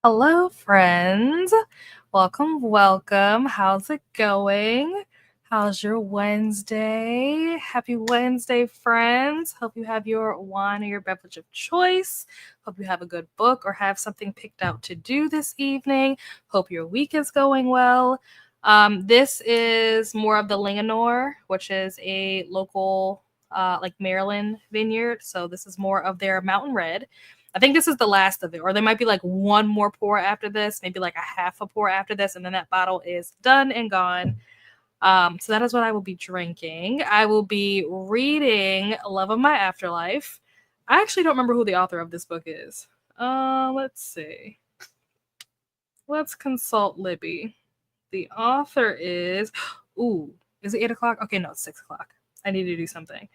Hello, friends. Welcome. How's it going? How's your Wednesday? Happy Wednesday, friends. Hope you have your wine or your beverage of choice. Hope you have a good book or have something picked out to do this evening. Hope your week is going well. This is more of the Linganore, which is a local, Maryland vineyard. So this is more of their Mountain Red. I think this is the last of it, or there might be like one more pour after this, maybe like a half a pour after this, and then that bottle is done and gone. So that is what I will be drinking. I will be reading Love of My Afterlife. I actually don't remember who the author of this book is. Let's see. Let's consult Libby. The author is, is it 8:00? Okay, no, it's 6:00. I need to do something.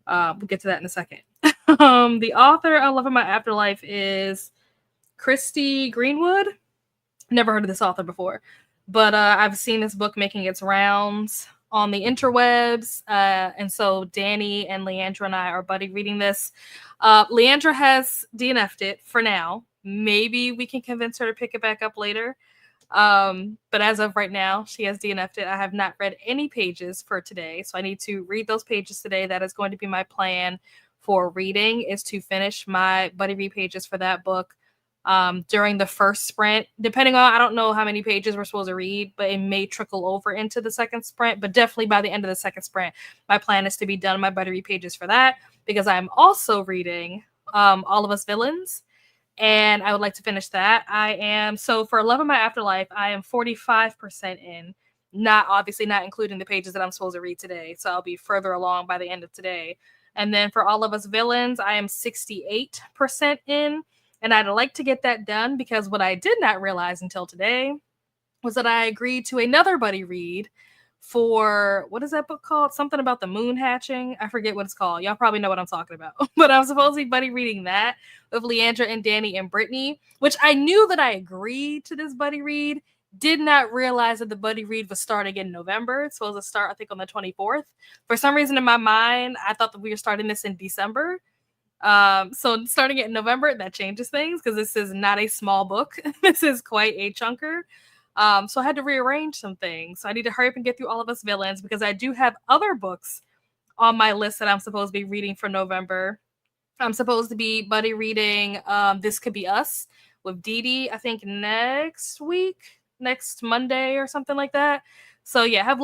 We'll get to that in a second. The author of Love of My Afterlife is Christy Greenwood. Never heard of this author before, but I've seen this book making its rounds on the interwebs. And so Danny and Leandra and I are buddy reading this. Leandra has DNF'd it for now. Maybe we can convince her to pick it back up later. But as of right now, she has DNF'd it. I have not read any pages for today, so I need to read those pages today. That is going to be my plan for reading, is to finish my buddy read pages for that book during the first sprint. Depending on, I don't know how many pages we're supposed to read, but it may trickle over into the second sprint. But definitely by the end of the second sprint, my plan is to be done my buddy read pages for that, because I'm also reading All of Us Villains. And I would like to finish that. So for Love of My Afterlife, I am 45% in, obviously not including the pages that I'm supposed to read today. So I'll be further along by the end of today. And then for All of Us Villains, I am 68% in. And I'd like to get that done, because what I did not realize until today was that I agreed to another buddy read for, what is that book called? Something about the moon hatching. I forget what it's called. Y'all probably know what I'm talking about. But I'm supposed to be buddy reading that with Leandra and Danny and Brittany, which I knew that I agreed to this buddy read. Did not realize that the buddy read was starting in November. It's supposed to start, I think, on the 24th. For some reason in my mind, I thought that we were starting this in December. So starting it in November, that changes things, because this is not a small book. This is quite a chunker. So I had to rearrange some things. So I need to hurry up and get through All of Us Villains, because I do have other books on my list that I'm supposed to be reading for November. I'm supposed to be buddy reading This Could Be Us with Dee Dee, I think next Monday or something like that. So yeah, I have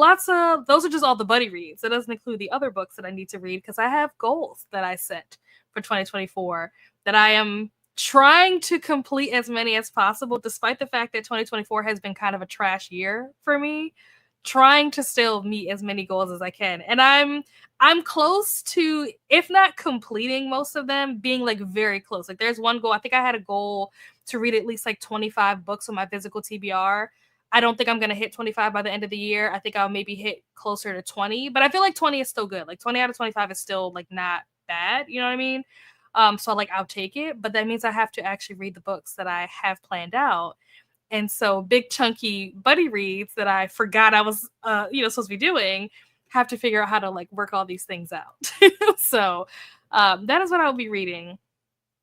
those are just all the buddy reads. It doesn't include the other books that I need to read, because I have goals that I set for 2024 that I am trying to complete as many as possible, despite the fact that 2024 has been kind of a trash year for me. Trying to still meet as many goals as I can. And I'm close to, if not completing most of them, being like very close. Like there's one goal. I think I had a goal to read at least like 25 books on my physical TBR. I don't think I'm going to hit 25 by the end of the year. I think I'll maybe hit closer to 20, but I feel like 20 is still good. Like 20 out of 25 is still like not bad. You know what I mean? So like I'll take it, but that means I have to actually read the books that I have planned out. And so big chunky buddy reads that I forgot I was supposed to be doing, have to figure out how to like work all these things out. So that is what I'll be reading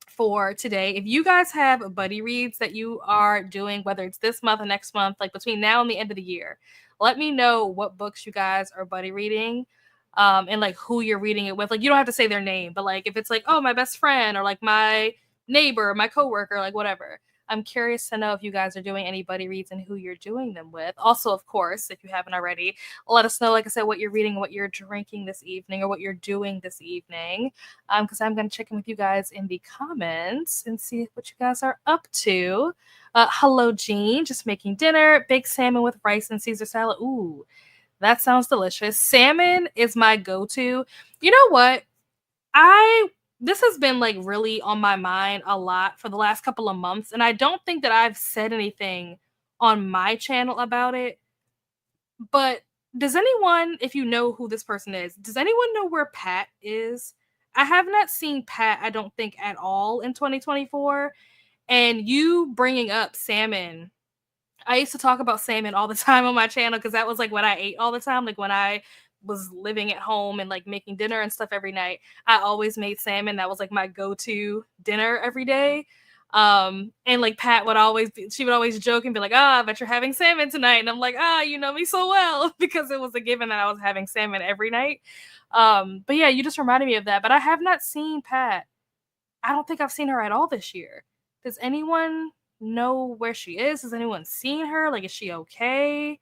for today. If you guys have buddy reads that you are doing, whether it's this month or next month, like between now and the end of the year, let me know what books you guys are buddy reading. And like who you're reading it with. Like you don't have to say their name, but like if it's like, oh, my best friend, or like my neighbor, my coworker, like whatever. I'm curious to know if you guys are doing any buddy reads and who you're doing them with. Also, of course, if you haven't already, let us know, like I said, what you're reading, what you're drinking this evening, or what you're doing this evening. Because I'm going to check in with you guys in the comments and see what you guys are up to. Hello, Jean. Just making dinner. Baked salmon with rice and Caesar salad. Ooh, that sounds delicious. Salmon is my go-to. You know what? This has been like really on my mind a lot for the last couple of months, and I don't think that I've said anything on my channel about it. But does anyone, if you know who this person is, does anyone know where Pat is? I have not seen Pat, I don't think, at all in 2024. And you bringing up salmon, I used to talk about salmon all the time on my channel, because that was like what I ate all the time. Like when I was living at home and like making dinner and stuff every night, I always made salmon. That was like my go-to dinner every day. And like Pat would always she would always joke and be like, I bet you're having salmon tonight. And I'm like, you know me so well because it was a given that I was having salmon every night. But yeah, you just reminded me of that. But I have not seen Pat. I don't think I've seen her at all this year. Does anyone know where she is? Has anyone seen her? Like, is she okay?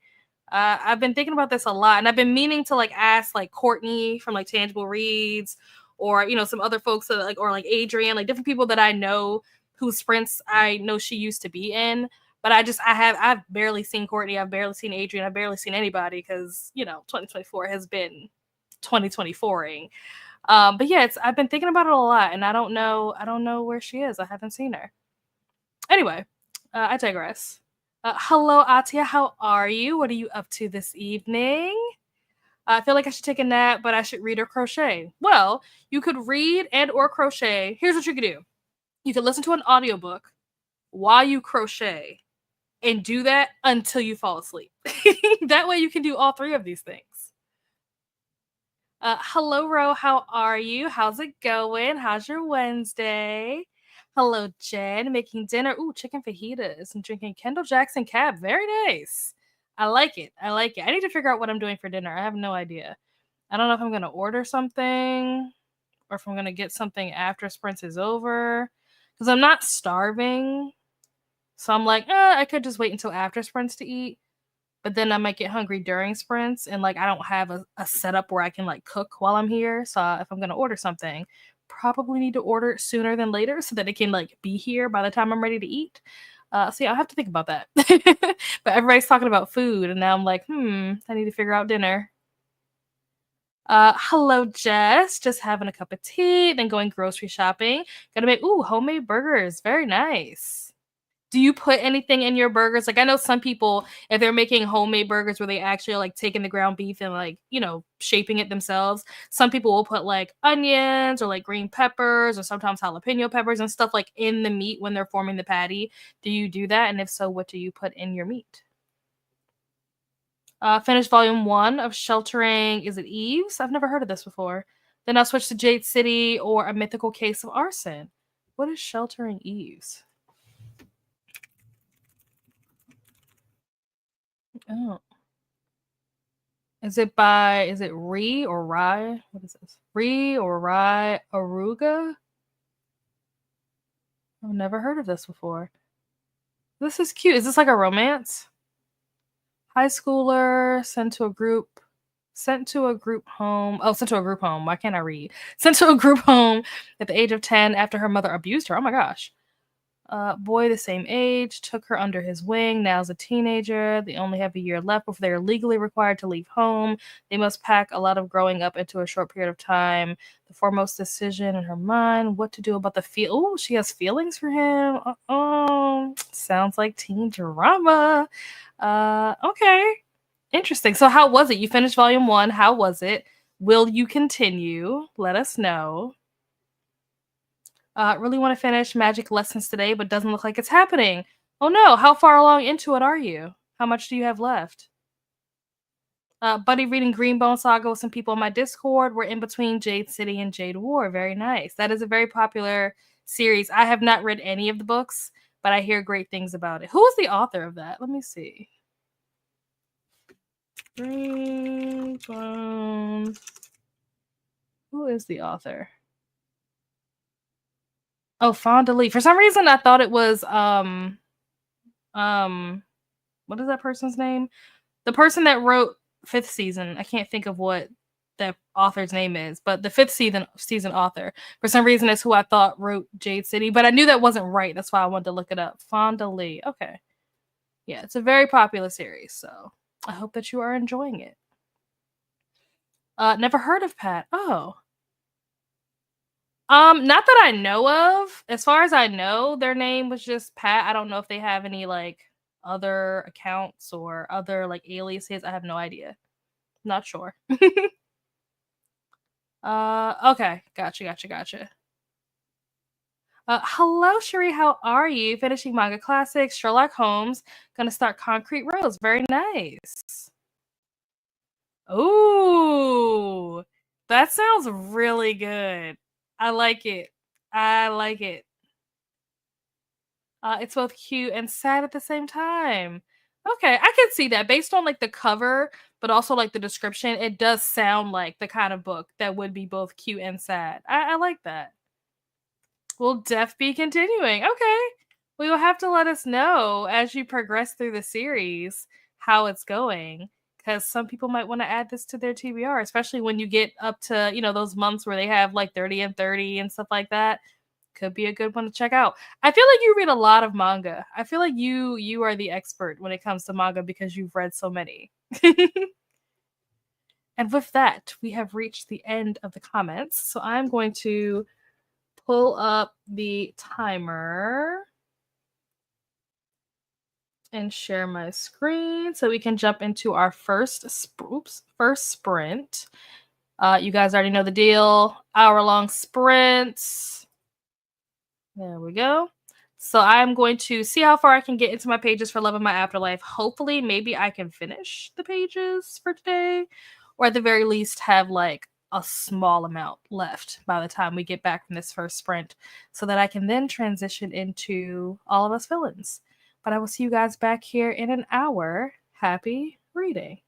I've been thinking about this a lot, and I've been meaning to like ask like Courtney from like Tangible Reads, or some other folks that, like, or like Adrian, like different people that I know whose sprints I know she used to be in. But I've barely seen Courtney, I've barely seen Adrian, I've barely seen anybody because 2024 has been 2024ing. But yeah, I've been thinking about it a lot, and I don't know where she is. I haven't seen her. Anyway, I digress. Hello, Atia. How are you? What are you up to this evening? I feel like I should take a nap, but I should read or crochet. Well, you could read and or crochet. Here's what you could do. You could listen to an audiobook while you crochet and do that until you fall asleep. That way you can do all three of these things. Hello, Ro. How are you? How's it going? How's your Wednesday? Hello, Jen. Making dinner. Ooh, chicken fajitas and drinking Kendall Jackson Cab. Very nice. I like it. I like it. I need to figure out what I'm doing for dinner. I have no idea. I don't know if I'm going to order something or if I'm going to get something after sprints is over because I'm not starving. So I'm like, I could just wait until after sprints to eat, but then I might get hungry during sprints, and like I don't have a setup where I can like cook while I'm here. So if I'm gonna order something, probably need to order it sooner than later so that it can like be here by the time I'm ready to eat. So yeah, I'll have to think about that. But everybody's talking about food, and now I'm like, I need to figure out dinner. Hello, Jess. Just having a cup of tea, then going grocery shopping. Gonna make homemade burgers. Very nice. Do you put anything in your burgers? Like I know some people, if they're making homemade burgers where they actually are like taking the ground beef and like, shaping it themselves, some people will put like onions or like green peppers or sometimes jalapeno peppers and stuff like in the meat when they're forming the patty. Do you do that? And if so, what do you put in your meat? Finished volume 1 of Sheltering. Is it Eves? I've never heard of this before. Then I'll switch to Jade City or A Mythical Case of Arson. What is Sheltering Eves? Oh. Is it Re or Rye? What is this? Re or Rye Aruga? I've never heard of this before. This is cute. Is this like a romance? High schooler sent to a group home. Oh, sent to a group home. Why can't I read? Sent to a group home at the age of 10 after her mother abused her. Oh my gosh. Boy the same age took her under his wing. Now's a teenager. They only have a year left before they are legally required to leave home. They must pack a lot of growing up into a short period of time. The foremost decision in her mind: what to do about the feel. Oh, she has feelings for him. Oh, sounds like teen drama. Okay, interesting. So, how was it? You finished volume 1. How was it? Will you continue? Let us know. Really want to finish magic lessons today, but doesn't look like it's happening. Oh no, how far along into it are you? How much do you have left? Buddy reading Greenbone Saga with some people on my Discord. We're in between Jade City and Jade War. Very nice. That is a very popular series. I have not read any of the books, but I hear great things about it. Who is the author of that? Let me see. Greenbone. Who is the author? Oh, Fonda Lee. For some reason, I thought it was what is that person's name? The person that wrote fifth season. I can't think of what the author's name is, but the fifth season author. For some reason, is who I thought wrote Jade City, but I knew that wasn't right. That's why I wanted to look it up. Fonda Lee. Okay, yeah, it's a very popular series, so I hope that you are enjoying it. Never heard of Pat. Oh, not that I know of. As far as I know, their name was just Pat. I don't know if they have any like other accounts or other like aliases. I have no idea. Not sure. Okay. Gotcha. Hello, Cherie. How are you? Finishing manga classics, Sherlock Holmes. Gonna start Concrete Rose. Very nice. Ooh, that sounds really good. I like it. I like it. It's both cute and sad at the same time. Okay, I can see that based on like the cover, but also like the description. It does sound like the kind of book that would be both cute and sad. I like that. Will Def be continuing? Okay. Well, you'll have to let us know as you progress through the series how it's going. Because some people might want to add this to their TBR, especially when you get up to, those months where they have like 30 and 30 and stuff like that. Could be a good one to check out. I feel like you read a lot of manga. I feel like you are the expert when it comes to manga because you've read so many. And with that, we have reached the end of the comments. So I'm going to pull up the timer and share my screen so we can jump into our first sprint. You guys already know the deal. Hour-long sprints. There we go. So I'm going to see how far I can get into my pages for Love of My Afterlife. Hopefully, maybe I can finish the pages for today, or at the very least have like a small amount left by the time we get back from this first sprint so that I can then transition into All of Us Villains. But I will see you guys back here in an hour. Happy reading.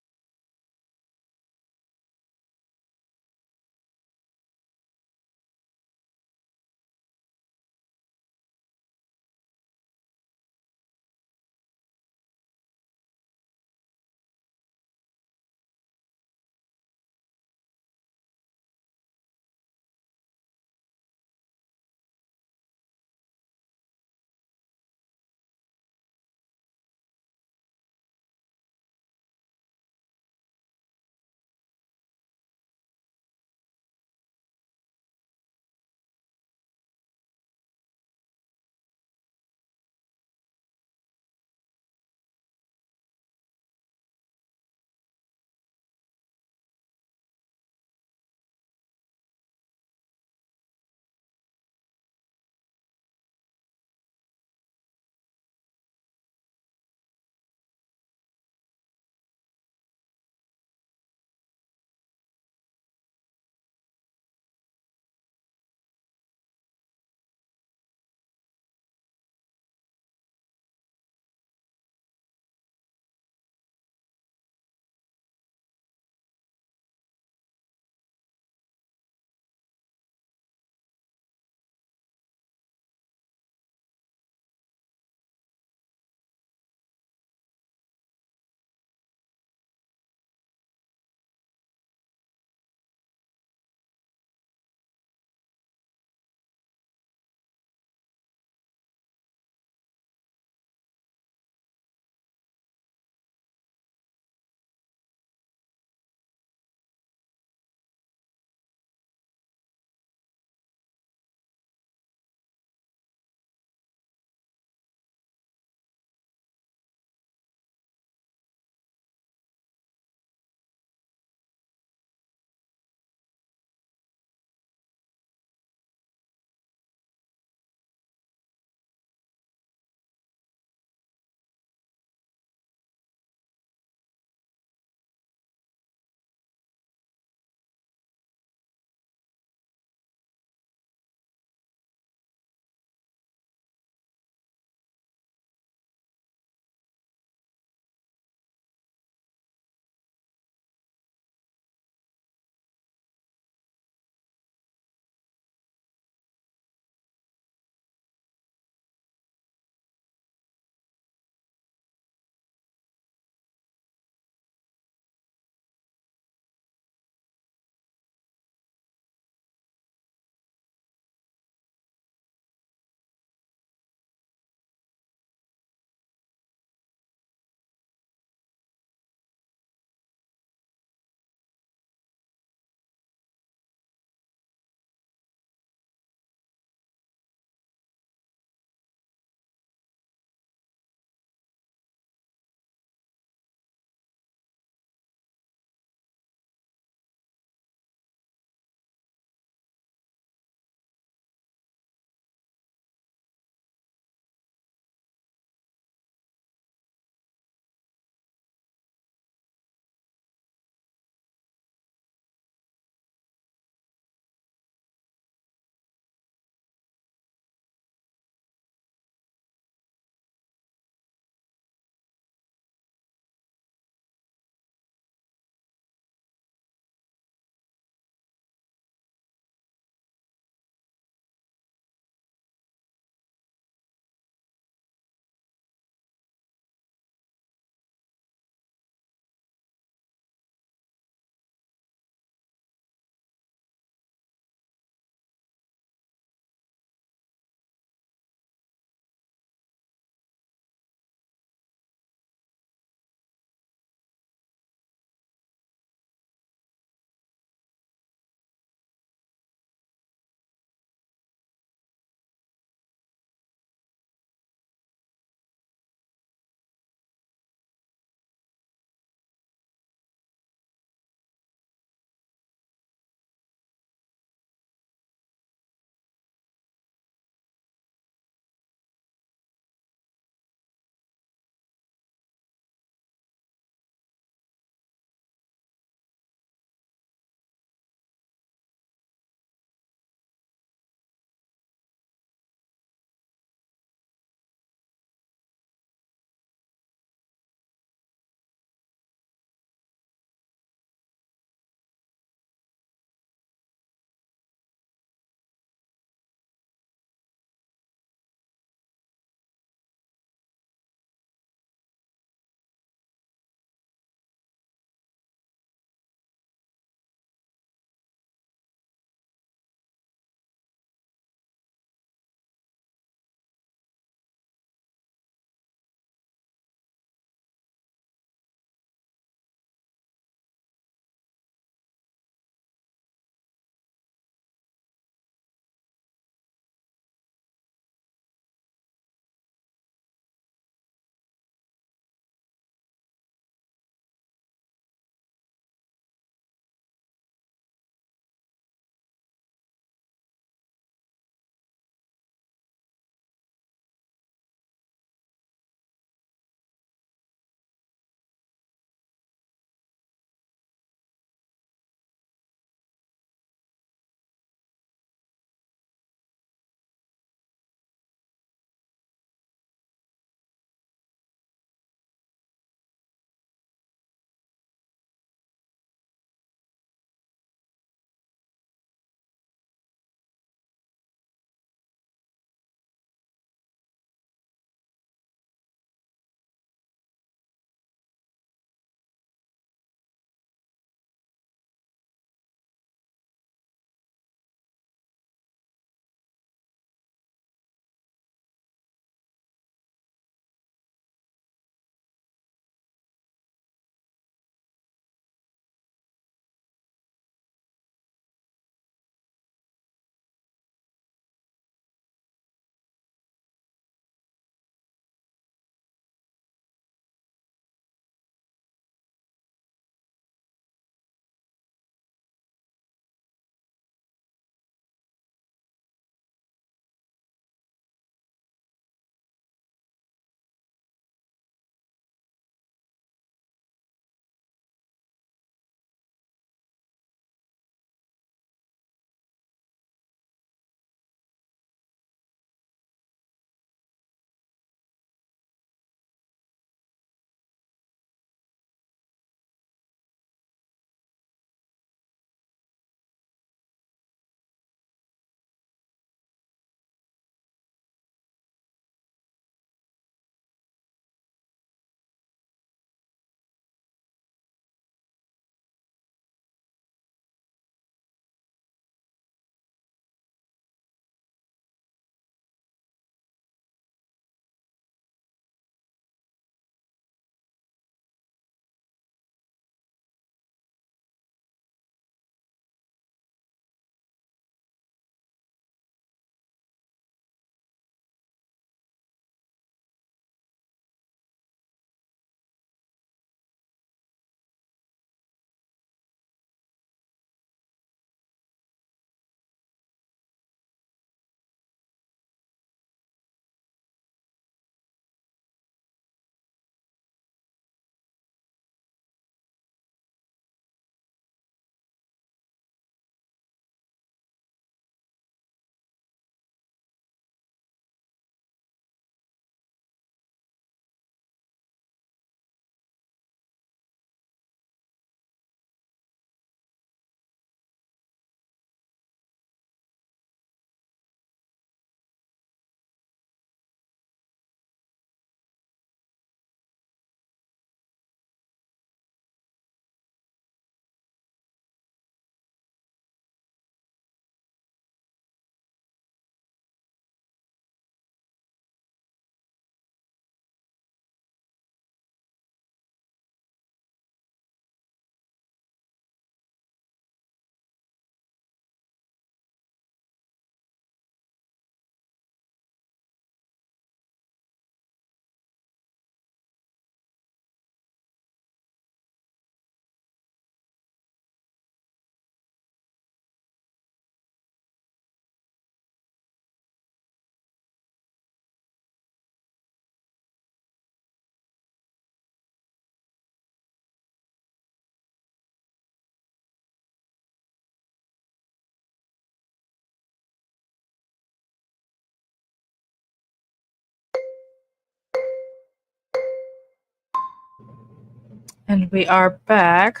And we are back.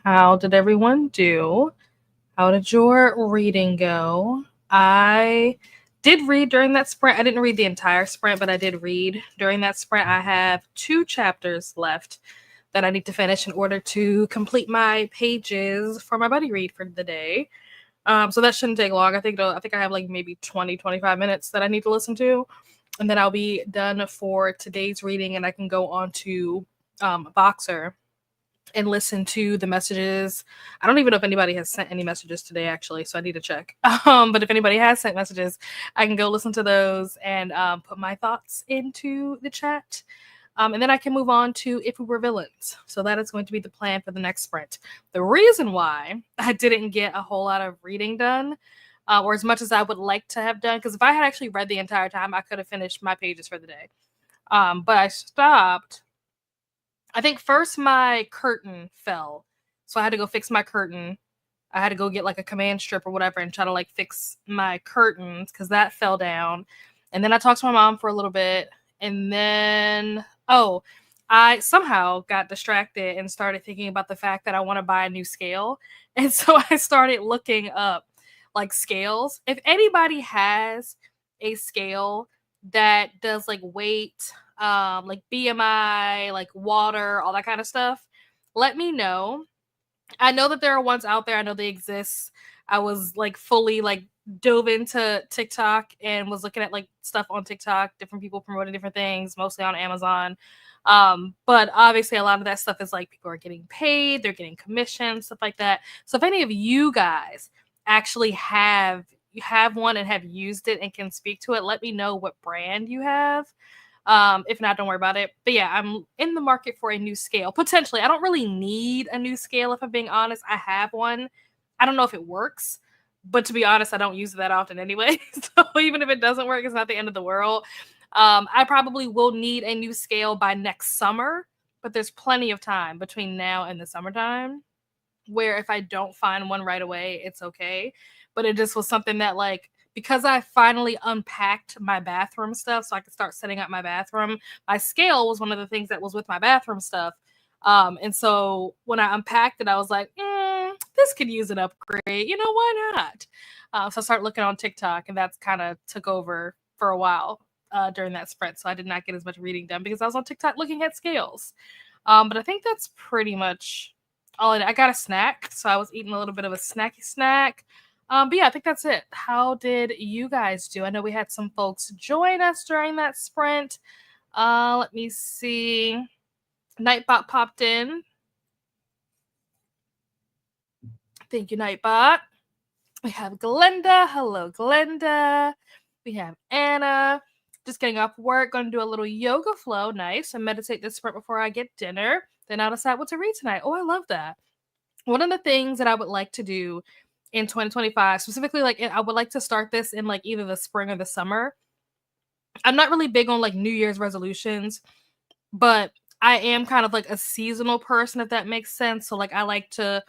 How did everyone do? How did your reading go? I did read during that sprint. I didn't read the entire sprint, but I did read during that sprint. I have 2 chapters left that I need to finish in order to complete my pages for my buddy read for the day. So that shouldn't take long. I think I have like maybe 20-25 minutes that I need to listen to, and then I'll be done for today's reading, and I can go on to Boxer and listen to the messages. I don't even know if anybody has sent any messages today, actually, so I need to check. But if anybody has sent messages, I can go listen to those and put my thoughts into the chat. And then I can move on to If We Were Villains. So that is going to be the plan for the next sprint. The reason why I didn't get a whole lot of reading done, or as much as I would like to have done, because if I had actually read the entire time, I could have finished my pages for the day. But I stopped. I think first my curtain fell. So I had to go fix my curtain. I had to go get like a command strip or whatever and try to like fix my curtains because that fell down. And then I talked to my mom for a little bit. And then, I somehow got distracted and started thinking about the fact that I want to buy a new scale. And so I started looking up like scales. If anybody has a scale that does like weight, like BMI, like water, all that kind of stuff, let me know. I know that there are ones out there. I know they exist. I was like fully like dove into TikTok and was looking at like stuff on TikTok, different people promoting different things, mostly on Amazon. But obviously a lot of that stuff is like people are getting paid, they're getting commissions, stuff like that. So if any of you guys actually have one and have used it and can speak to it, let me know what brand you have. If not, don't worry about it. But yeah, I'm in the market for a new scale. Potentially. I don't really need a new scale, if I'm being honest. I have one. I don't know if it works, but to be honest, I don't use it that often anyway. So even if it doesn't work, it's not the end of the world. I probably will need a new scale by next summer, but there's plenty of time between now and the summertime where if I don't find one right away, it's okay. But it just was something that like because I finally unpacked my bathroom stuff so I could start setting up my bathroom, my scale was one of the things that was with my bathroom stuff. And so when I unpacked it, I was like, this could use an upgrade. You know, why not? So I started looking on TikTok, and that's kind of took over for a while during that sprint. So I did not get as much reading done because I was on TikTok looking at scales. But I think that's pretty much all I got a snack. So I was eating a little bit of a snacky snack. But yeah, I think that's it. How did you guys do? I know we had some folks join us during that sprint. Let me see. Nightbot popped in. Thank you, Nightbot. We have Glenda. Hello, Glenda. We have Anna. Just getting off work. Going to do a little yoga flow. Nice. And meditate this sprint before I get dinner. Then I'll decide what to read tonight. Oh, I love that. One of the things that I would like to do in 2025, specifically, like I would like to start this in like either the spring or the summer. I'm not really big on like New Year's resolutions, but I am kind of like a seasonal person, if that makes sense. So like I like to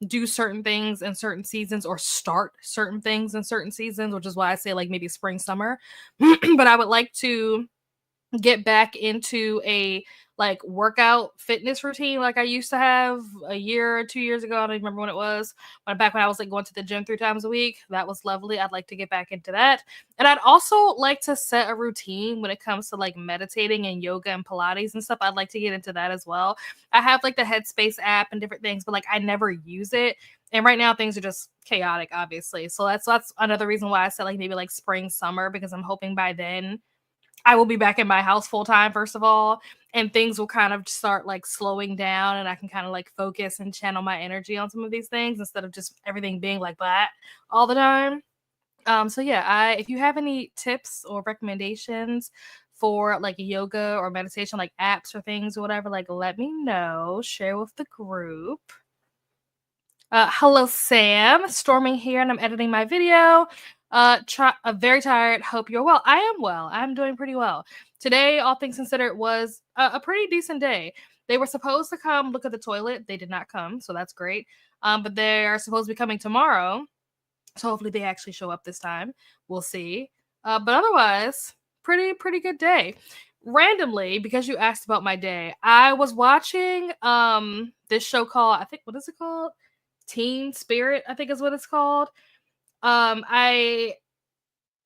do certain things in certain seasons or start certain things in certain seasons, which is why I say like maybe spring, summer. But I would like to get back into a like workout fitness routine like I used to have a year or 2 years ago. I don't even remember when it was. But back when I was like going to the gym 3 times a week, that was lovely. I'd like to get back into that. And I'd also like to set a routine when it comes to like meditating and yoga and Pilates and stuff. I'd like to get into that as well. I have like the Headspace app and different things, but like I never use it. And right now things are just chaotic, obviously. So that's another reason why I said like maybe like spring, summer, because I'm hoping by then I will be back in my house full time, first of all, and things will kind of start like slowing down and I can kind of like focus and channel my energy on some of these things instead of just everything being like that all the time. So yeah, if you have any tips or recommendations for like yoga or meditation, like apps or things or whatever, like let me know, share with the group. Hello, Sam. Storming here, and I'm editing my video. Very tired. Hope you're well. I am well. I'm doing pretty well. Today, all things considered, was a pretty decent day. They were supposed to come look at the toilet. They did not come, so that's great. But they are supposed to be coming tomorrow. So hopefully they actually show up this time. We'll see. But otherwise, pretty good day. randomly, because you asked about my day, I was watching this show called, I think, what is it called? Teen Spirit, I think is what it's called. I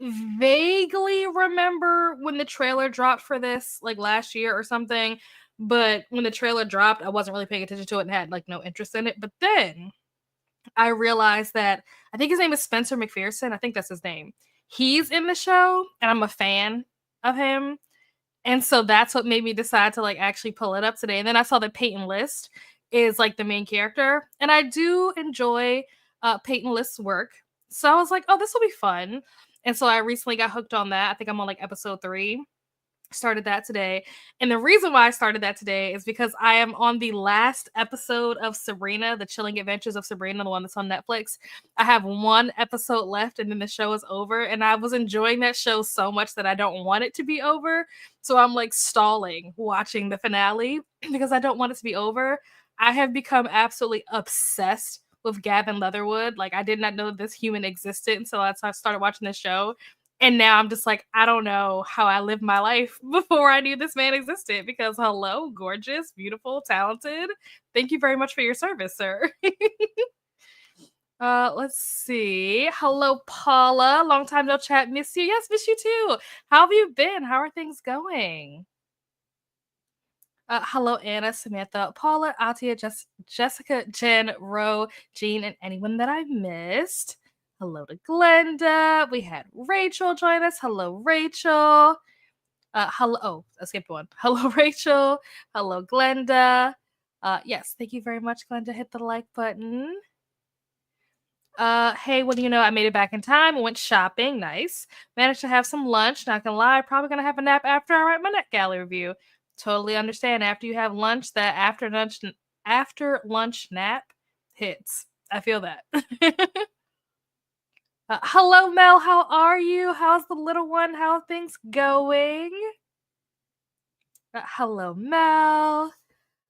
vaguely remember when the trailer dropped for this, like last year or something. But when the trailer dropped, I wasn't really paying attention to it and had like no interest in it. But then I realized that I think his name is Spencer McPherson. I think that's his name. He's in the show, and I'm a fan of him. And so that's what made me decide to like actually pull it up today. And then I saw that Peyton List is like the main character, and I do enjoy Peyton List's work. So I was like, oh, this will be fun. And so I recently got hooked on that. I think I'm on like episode 3. Started that today. And the reason why I started that today is because I am on the last episode of Sabrina, The Chilling Adventures of Sabrina, the one that's on Netflix. I have one episode left and then the show is over. And I was enjoying that show so much that I don't want it to be over. So I'm like stalling watching the finale because I don't want it to be over. I have become absolutely obsessed with Gavin Leatherwood. Like, I did not know this human existed until I started watching this show. And now I'm just like, I don't know how I lived my life before I knew this man existed, because hello, gorgeous, beautiful, talented. Thank you very much for your service, sir. Let's see. Hello, Paula. Long time no chat. Miss you. Yes, miss you too. How have you been? How are things going? Hello, Anna, Samantha, Paula, Atia, Jessica, Jen, Ro, Jean, and anyone that I missed. Hello to Glenda. We had Rachel join us. Hello, Rachel. Hello. Oh, I skipped one. Hello, Rachel. Hello, Glenda. Yes, thank you very much, Glenda. Hit the like button. Hey, well, I made it back in time. Went shopping. Nice. Managed to have some lunch. Not gonna lie, probably gonna have a nap after I write my NetGalley review. Totally understand. After you have lunch, that after lunch nap hits. I feel that. Hello, Mel. How are you? How's the little one? How are things going? Hello, Mel.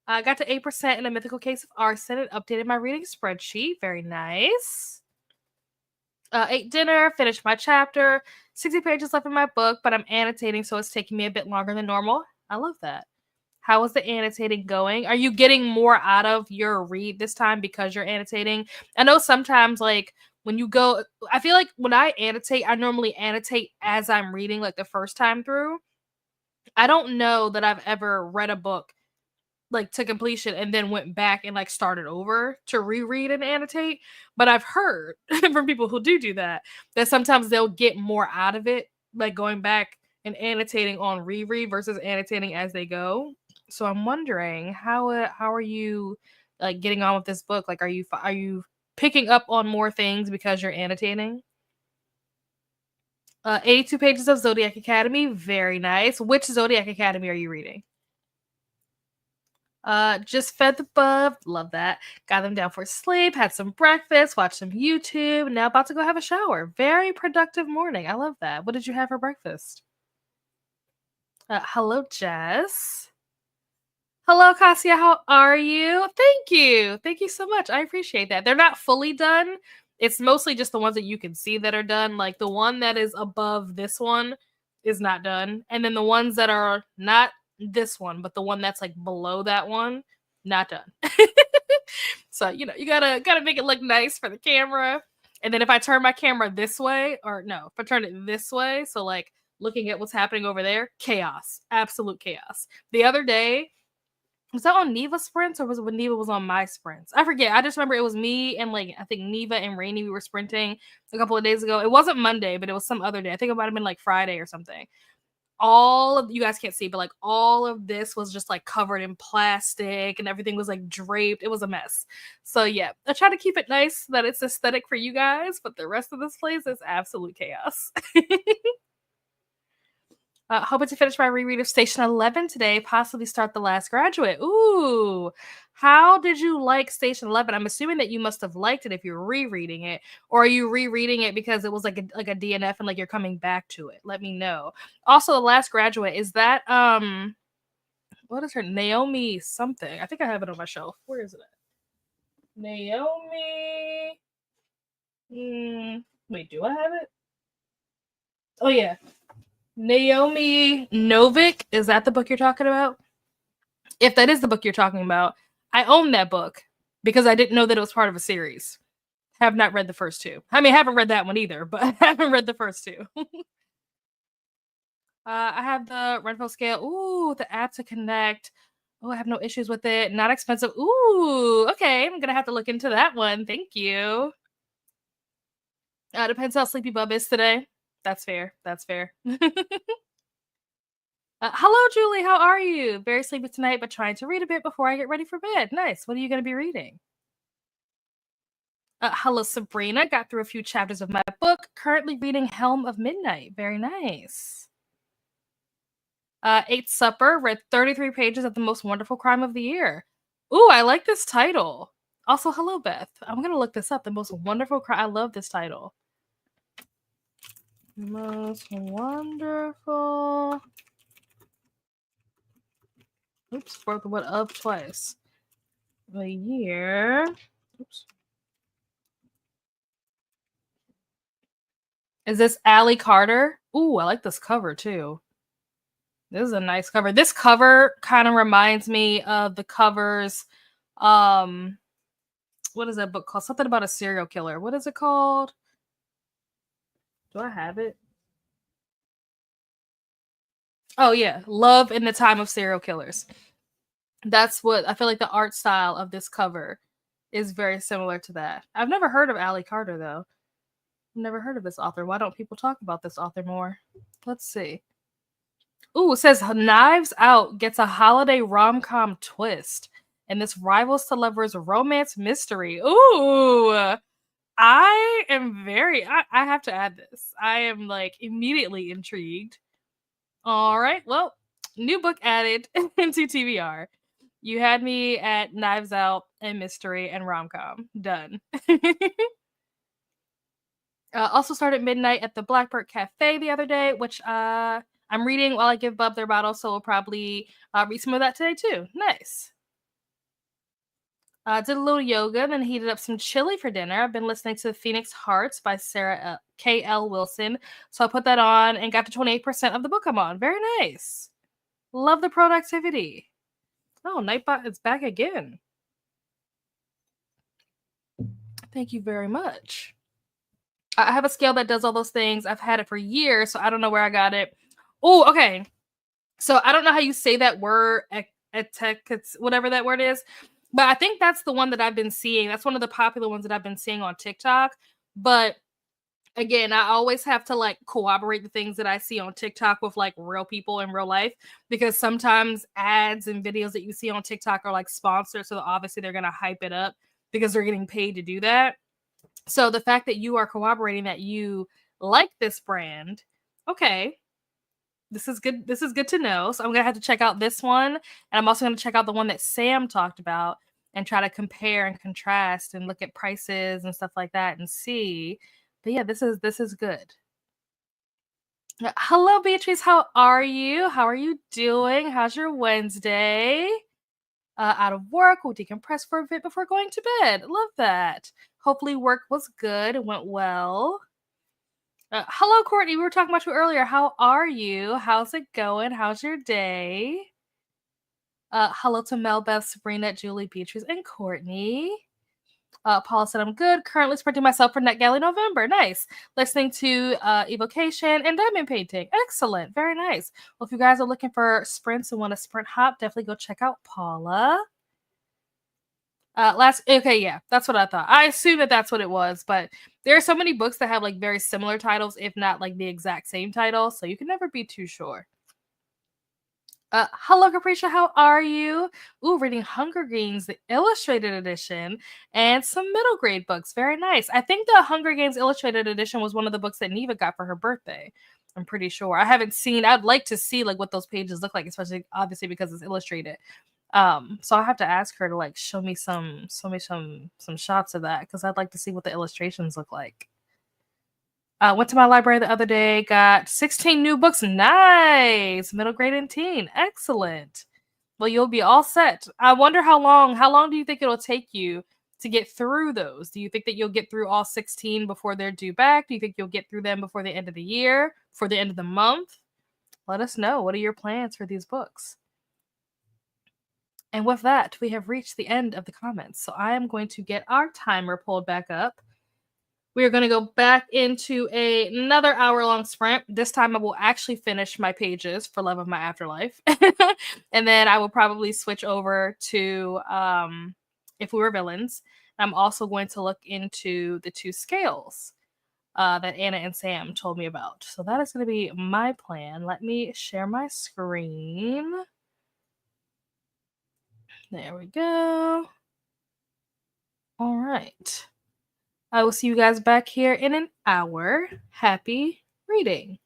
I got to 8% in a mythical case of arson and updated my reading spreadsheet. Very nice. Ate dinner, finished my chapter. 60 pages left in my book, but I'm annotating, so it's taking me a bit longer than normal. I love that. How is the annotating going? Are you getting more out of your read this time because you're annotating? I know sometimes, like, when you go, I feel like when I annotate, I normally annotate as I'm reading, like the first time through. I don't know that I've ever read a book like to completion and then went back and like started over to reread and annotate. But I've heard from people who do that sometimes they'll get more out of it, like going back and annotating on reread versus annotating as they go. So I'm wondering how are you like getting on with this book? Like, are you picking up on more things because you're annotating? 82 pages of Zodiac Academy, very nice. Which Zodiac Academy are you reading? Just fed the bub, love that. Got them down for sleep, had some breakfast, watched some YouTube, now about to go have a shower. Very productive morning. I love that. What did you have for breakfast? Hello, Jess. Hello, Cassia. How are you? Thank you. Thank you so much. I appreciate that. They're not fully done. It's mostly just the ones that you can see that are done. Like the one that is above this one is not done. And then the ones that are not this one, but the one that's like below that one, not done. So, you gotta make it look nice for the camera. And then if I turn my camera this way, or no, if I turn it this way, so like looking at what's happening over there, chaos. Absolute chaos. The other day, was that on Neva sprints or was it when Neva was on my sprints? I forget. I just remember it was me and like I think Neva and Rainy, we were sprinting a couple of days ago. It wasn't Monday, but it was some other day. I think it might have been like Friday or something. All of you guys can't see, but like all of this was just like covered in plastic and everything was like draped. It was a mess. So yeah, I try to keep it nice so that it's aesthetic for you guys, but the rest of this place is absolute chaos. Hoping to finish my reread of Station 11 today, possibly start The Last Graduate. Ooh, how did you like Station 11? I'm assuming that you must have liked it if you're rereading it, or are you rereading it because it was like a DNF and like you're coming back to it? Let me know. Also, The Last Graduate, is that what is her Naomi something? I think I have it on my shelf. Where is it at? Naomi. Wait, do I have it? Oh yeah. Naomi Novik, is that the book you're talking about? If that is the book you're talking about, I own that book because I didn't know that it was part of a series. Have not read the first two. I mean, I haven't read that one either, but I haven't read the first two. I have the Renfro scale. Ooh, the app to connect. Oh, I have no issues with it. Not expensive. Ooh, okay. I'm gonna have to look into that one. Thank you. Depends how sleepy Bub is today. That's fair. That's fair. Hello, Julie. How are you? Very sleepy tonight, but trying to read a bit before I get ready for bed. Nice. What are you going to be reading? Hello, Sabrina. Got through a few chapters of my book. Currently reading Helm of Midnight. Very nice. Ate Supper. Read 33 pages of The Most Wonderful Crime of the Year. Ooh, I like this title. Also, hello, Beth. I'm going to look this up. The Most Wonderful Crime. I love this title. Most Wonderful. Oops, broke the word of twice. The year. Oops. Is this Allie Carter? Ooh, I like this cover too. This is a nice cover. This cover kind of reminds me of the covers. What is that book called? Something about a serial killer. What is it called? Do I have it? Oh yeah, Love in the Time of Serial Killers. That's what I feel like the art style of this cover is very similar to that. I've never heard of Allie Carter though. I've never heard of this author. Why don't people talk about this author more? Let's see. Ooh, it says Knives Out gets a holiday rom-com twist, and this rivals to lovers romance mystery. Ooh, I am very. I have to add this. I am like immediately intrigued. All right, well, new book added into TBR. You had me at Knives Out and mystery and rom-com. Done. Also started midnight at the Blackbird Cafe the other day, which I'm reading while I give Bub their bottle, so we'll probably read some of that today too. Nice. Did a little yoga, then heated up some chili for dinner. I've been listening to Phoenix Hearts by Sarah K.L. Wilson, so I put that on and got to 28% of the book I'm on. Very nice. Love the productivity. Oh, Nightbot is back again. Thank you very much. I have a scale that does all those things. I've had it for years, so I don't know where I got it. Oh, okay. So I don't know how you say that word, whatever that word is, but I think that's the one that I've been seeing. That's one of the popular ones that I've been seeing on TikTok. But again, I always have to like corroborate the things that I see on TikTok with like real people in real life, because sometimes ads and videos that you see on TikTok are like sponsored. So obviously they're going to hype it up because they're getting paid to do that. So the fact that you are corroborating that you like this brand, okay, this is good. This is good to know. So I'm gonna have to check out this one, and I'm also gonna check out the one that Sam talked about and try to compare and contrast and look at prices and stuff like that and see. But yeah, this is good. Hello, Beatrice. How are you? How are you doing? How's your Wednesday? Out of work, we'll decompress for a bit before going to bed. Love that. Hopefully, work was good. It went well. Hello, Courtney. We were talking about you earlier. How are you? How's it going? How's your day? Hello to Mel, Beth, Sabrina, Julie, Beatrice, and Courtney. Paula said, I'm good. Currently sprinting myself for Net Galley November. Nice. Listening to Evocation and Diamond Painting. Excellent. Very nice. Well, if you guys are looking for sprints and want to sprint hop, definitely go check out Paula. Okay, yeah, that's what I thought. I assume that that's what it was, but there are so many books that have like very similar titles, if not like the exact same title, so you can never be too sure. Hello, Capricia, how are you? Ooh, reading Hunger Games, the illustrated edition, and some middle grade books. Very nice. I think the Hunger Games illustrated edition was one of the books that Neva got for her birthday. I'm pretty sure. I haven't seen. I'd like to see like what those pages look like, especially obviously because it's illustrated. So I have to ask her to like show me some shots of that, because I'd like to see what the illustrations look like. Went to my library the other day, got 16 new books. Nice. Middle grade and teen. Excellent. Well, you'll be all set. I wonder how long do you think it'll take you to get through those? Do you think that you'll get through all 16 before they're due back? Do you think you'll get through them before the end of the year, before the end of the month? Let us know. What are your plans for these books? And with that, we have reached the end of the comments. So I am going to get our timer pulled back up. We are going to go back into another hour-long sprint. This time I will actually finish my pages for Love of My Afterlife. And then I will probably switch over to If We Were Villains. I'm also going to look into the two scales that Anna and Sam told me about. So that is going to be my plan. Let me share my screen. There we go. All right. I will see you guys back here in an hour. Happy reading.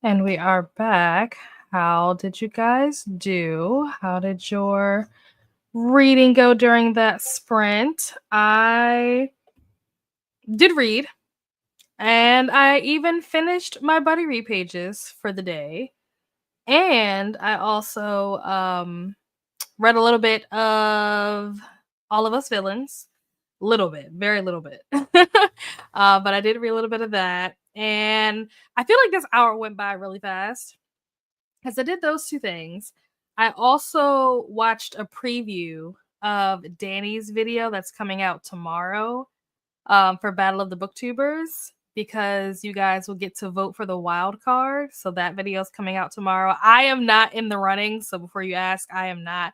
And we are back. How did you guys do? How did your reading go during that sprint? I did read, and I even finished my buddy read pages for the day. And I also read a little bit of All of Us Villains. Little bit, very little bit. But I did read a little bit of that. And I feel like this hour went by really fast because I did those two things. I also watched a preview of Danny's video that's coming out tomorrow for Battle of the Booktubers because you guys will get to vote for the wild card. So that video is coming out tomorrow. I am not in the running. So before you ask, I am not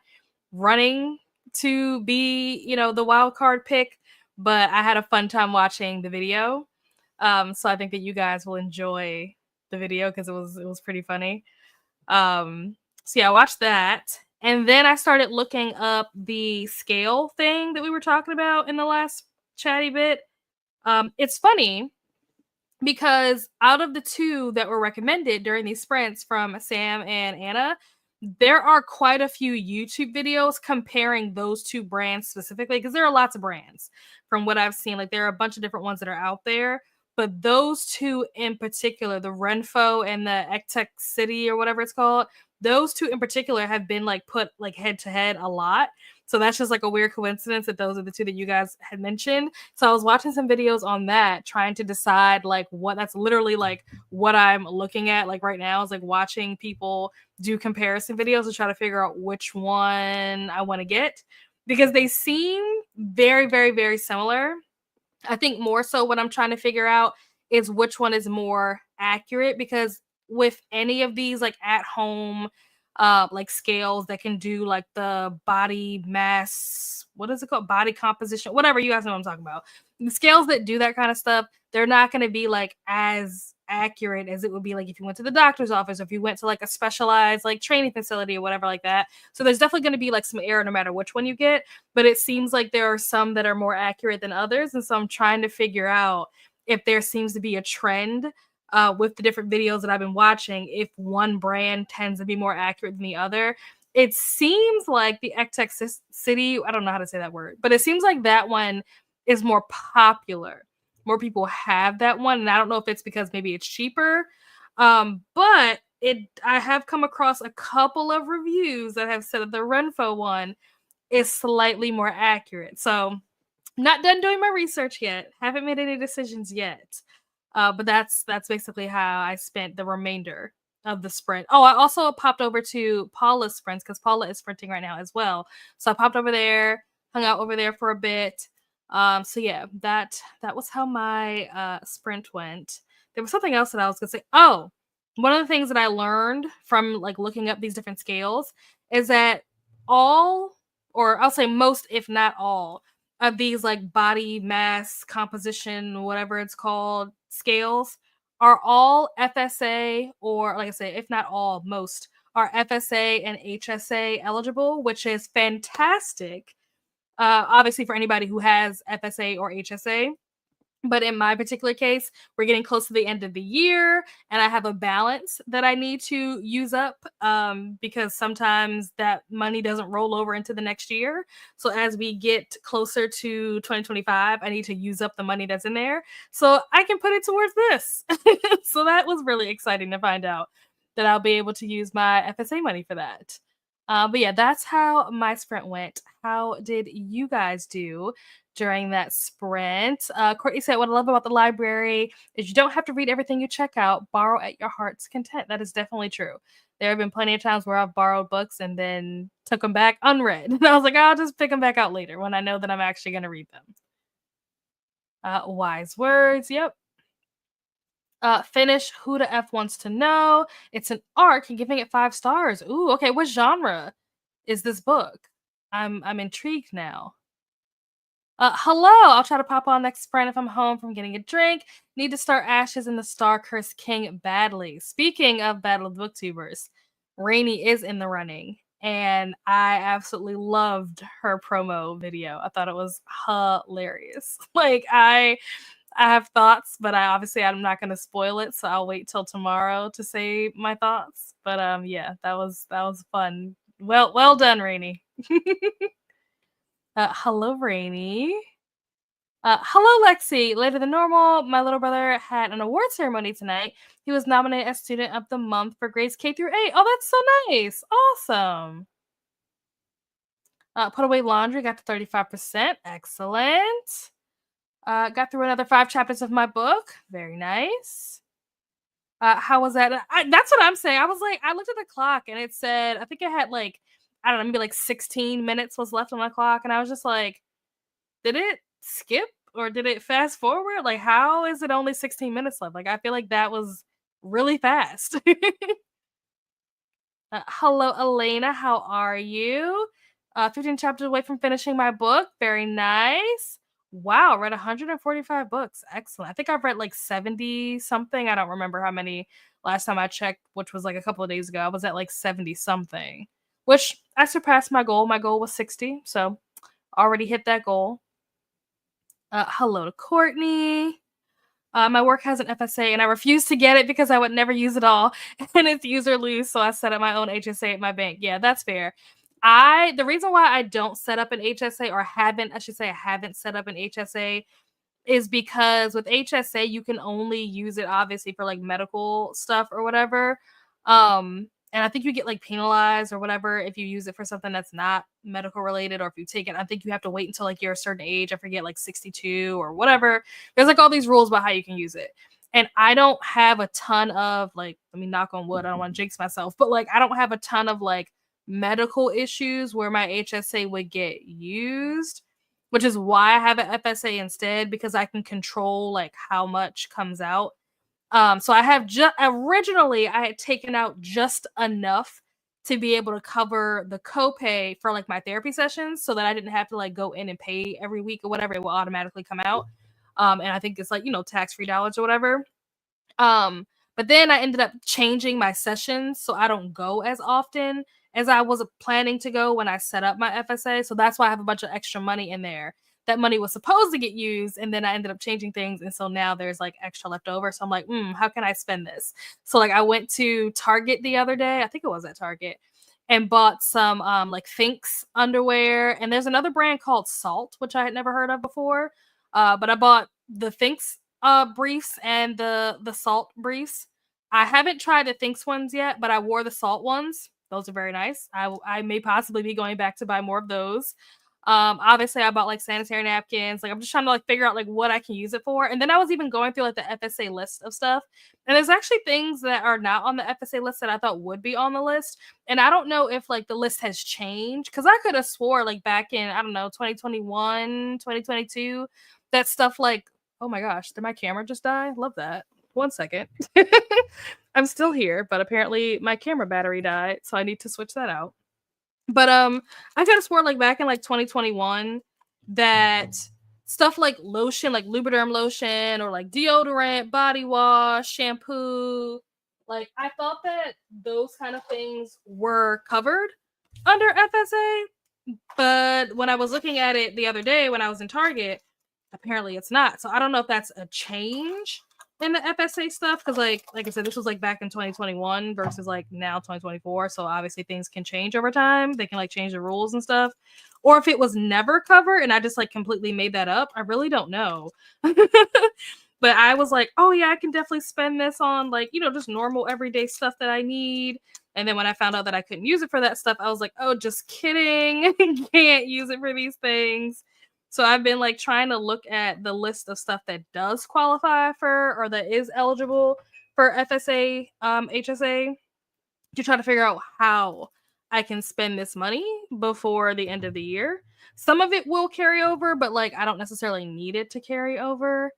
running to be, the wild card pick, but I had a fun time watching the video. So I think that you guys will enjoy the video because it was pretty funny. So yeah, I watched that. And then I started looking up the scale thing that we were talking about in the last chatty bit. It's funny because out of the two that were recommended during these sprints from Sam and Anna, there are quite a few YouTube videos comparing those two brands specifically because there are lots of brands from what I've seen. Like there are a bunch of different ones that are out there, but those two in particular, the Renfo and the Ectech City or whatever it's called, those two in particular have been like put like head to head a lot. So that's just like a weird coincidence that those are the two that you guys had mentioned. So I was watching some videos on that, trying to decide like what that's literally like what I'm looking at like right now is like watching people do comparison videos to try to figure out which one I want to get because they seem very, very, very similar. I think more so what I'm trying to figure out is which one is more accurate because with any of these like at home like scales that can do like the body mass, what is it called? Body composition, whatever, you guys know what I'm talking about. The scales that do that kind of stuff, they're not going to be like as accurate as it would be like if you went to the doctor's office or if you went to like a specialized like training facility or whatever like that. So there's definitely going to be like some error no matter which one you get, but it seems like there are some that are more accurate than others. And so I'm trying to figure out if there seems to be a trend with the different videos that I've been watching, if one brand tends to be more accurate than the other. It seems like the Ectech City, I don't know how to say that word, but it seems like that one is more popular. More people have that one. And I don't know if it's because maybe it's cheaper. But I have come across a couple of reviews that have said that the Renfo one is slightly more accurate. So not done doing my research yet. Haven't made any decisions yet. But that's basically how I spent the remainder of the sprint. Oh, I also popped over to Paula's sprints because Paula is sprinting right now as well. So I popped over there, hung out over there for a bit. So yeah, that was how my sprint went. There was something else that I was gonna say. Oh, one of the things that I learned from like looking up these different scales is that all, or I'll say most, if not all, of these like body mass composition, whatever it's called, scales are all FSA, or like I say, if not all, most are FSA and HSA eligible, which is fantastic. Obviously, for anybody who has FSA or HSA. But in my particular case, we're getting close to the end of the year, and I have a balance that I need to use up because sometimes that money doesn't roll over into the next year. So as we get closer to 2025, I need to use up the money that's in there so I can put it towards this. So that was really exciting to find out that I'll be able to use my FSA money for that. But yeah, that's how my sprint went. How did you guys do during that sprint? Courtney said, what I love about the library is you don't have to read everything you check out. Borrow at your heart's content. That is definitely true. There have been plenty of times where I've borrowed books and then took them back unread. And I was like, I'll just pick them back out later when I know that I'm actually going to read them. Wise words. Yep. Finish Who the F Wants to Know. It's an arc and giving it 5 stars. Ooh, okay. What genre is this book? I'm intrigued now. Hello. I'll try to pop on next sprint if I'm home from getting a drink. Need to start Ashes in the Star Cursed King badly. Speaking of Battle of the Booktubers, Rainy is in the running, and I absolutely loved her promo video. I thought it was hilarious. Like I have thoughts, but I'm not gonna spoil it, so I'll wait till tomorrow to say my thoughts. But yeah, that was fun. Well done, Rainy. Hello, Rainy. Hello, Lexi. Later than normal, my little brother had an award ceremony tonight. He was nominated as Student of the Month for grades K through 8. Oh, that's so nice. Awesome. Put away laundry, got to 35%. Excellent. Got through another 5 chapters of my book. Very nice. How was that? That's what I'm saying. I was like, I looked at the clock and it said, I think it had like, I don't know, maybe like 16 minutes was left on my clock. And I was just like, did it skip or did it fast forward? Like, how is it only 16 minutes left? Like, I feel like that was really fast. Hello, Elena. How are you? 15 chapters away from finishing my book. Very nice. Wow, read 145 books. Excellent. I think I've read like 70 something. I don't remember how many last time I checked, which was like a couple of days ago. I was at like 70 something, which I surpassed my goal. My goal was 60. So already hit that goal. Hello to Courtney. My work has an FSA and I refuse to get it because I would never use it all and it's use or lose. So I set up my own HSA at my bank. Yeah, that's fair. The reason why I don't set up an HSA or haven't, I should say I haven't set up an HSA is because with HSA you can only use it obviously for like medical stuff or whatever. And I think you get like penalized or whatever if you use it for something that's not medical related or if you take it. I think you have to wait until like you're a certain age. I forget like 62 or whatever. There's like all these rules about how you can use it. And I don't have a ton of like, I mean, knock on wood, I don't want to jinx myself, but like I don't have a ton of like medical issues where my HSA would get used, which is why I have an FSA instead because I can control like how much comes out. So I have just originally I had taken out just enough to be able to cover the copay for like my therapy sessions so that I didn't have to like go in and pay every week or whatever. It will automatically come out. And I think it's like, tax-free dollars or whatever. But then I ended up changing my sessions so I don't go as often as I was planning to go when I set up my FSA. So that's why I have a bunch of extra money in there. That money was supposed to get used, and then I ended up changing things, and so now there's like extra left over. So I'm like, how can I spend this? So like I went to Target the other day. I think it was at Target, and bought some like Thinx underwear. And there's another brand called Salt, which I had never heard of before. But I bought the Thinx briefs and the Salt briefs. I haven't tried the Thinx ones yet, but I wore the Salt ones. Those are very nice. I may possibly be going back to buy more of those. Obviously I bought like sanitary napkins. Like I'm just trying to like figure out like what I can use it for. And then I was even going through like the FSA list of stuff. And there's actually things that are not on the FSA list that I thought would be on the list. And I don't know if like the list has changed because I could have swore like back in, I don't know, 2021, 2022, that stuff like, oh my gosh, did my camera just die? Love that. 1 second. I'm still here, but apparently my camera battery died, so I need to switch that out. But I could have sworn like back in like 2021 that stuff like lotion, like Lubriderm lotion or like deodorant, body wash, shampoo, like I thought that those kind of things were covered under FSA. But when I was looking at it the other day when I was in Target, apparently it's not. So I don't know if that's a change in the FSA stuff because like I said, this was like back in 2021 versus like now 2024. So obviously things can change over time. They can like change the rules and stuff. Or if it was never covered and I just like completely made that up, I really don't know. But I was like, oh yeah, I can definitely spend this on like, just normal everyday stuff that I need. And then when I found out that I couldn't use it for that stuff, I was like, oh, just kidding. Can't use it for these things. So I've been like trying to look at the list of stuff that does qualify for or that is eligible for FSA, HSA to try to figure out how I can spend this money before the end of the year. Some of it will carry over, but like I don't necessarily need it to carry over.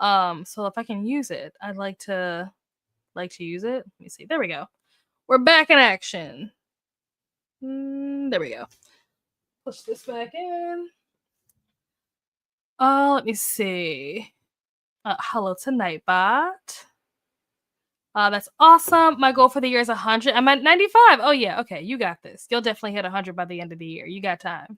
So if I can use it, I'd like to use it. Let me see. There we go. We're back in action. There we go. Push this back in. Let me see. Hello to Nightbot. That's awesome. My goal for the year is 100. I'm at 95. Oh yeah, okay, you got this. You'll definitely hit 100 by the end of the year. You got time.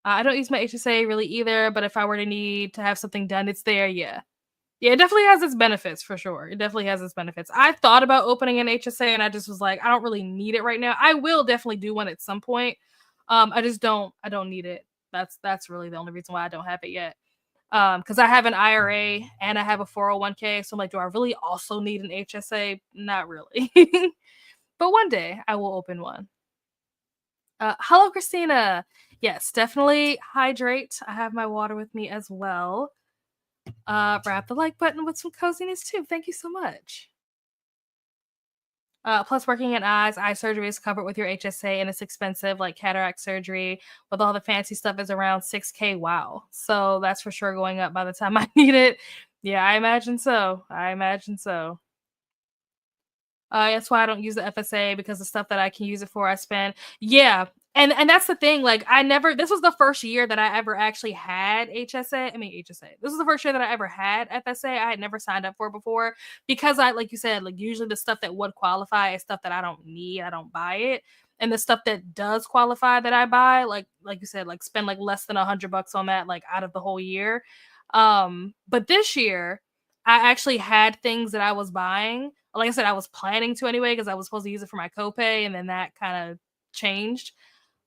I don't use my HSA really either, but if I were to need to have something done, it's there. Yeah. Yeah, it definitely has its benefits for sure. It definitely has its benefits. I thought about opening an HSA and I just was like, I don't really need it right now. I will definitely do one at some point. I don't need it. That's really the only reason why I don't have it yet. Because I have an IRA and I have a 401k. So I'm like, do I really also need an HSA? Not really. But one day I will open one. Hello, Christina. Yes, definitely hydrate. I have my water with me as well. Wrap the like button with some coziness too. Thank you so much. Plus, working in eyes, eye surgery is covered with your HSA and it's expensive, like cataract surgery with all the fancy stuff is around 6K. Wow. So that's for sure going up by the time I need it. Yeah, I imagine so. I imagine so. That's why I don't use the FSA because the stuff that I can use it for, I spend. Yeah, and that's the thing. Like, I never. This was the first year that I ever actually had HSA. I mean HSA. This was the first year that I ever had FSA. I had never signed up for it before because I, like you said, like usually the stuff that would qualify is stuff that I don't need. I don't buy it, and the stuff that does qualify that I buy, like you said, like spend like less than $100 on that, like out of the whole year. But this year I actually had things that I was buying. Like I said, I was planning to anyway because I was supposed to use it for my copay, and then that kind of changed.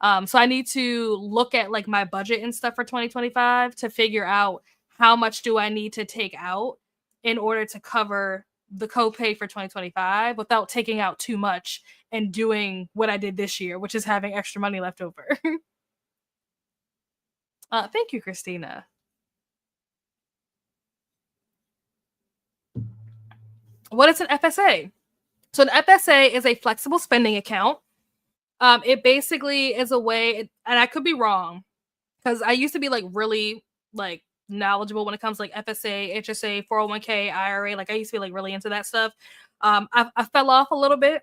So I need to look at like my budget and stuff for 2025 to figure out how much do I need to take out in order to cover the copay for 2025 without taking out too much and doing what I did this year, which is having extra money left over. Thank you, Christina. What is an FSA? So an FSA is a flexible spending account. It basically is a way, and I could be wrong because I used to be like really like knowledgeable when it comes to like FSA, HSA, 401k, IRA. Like I used to be like really into that stuff. I fell off a little bit.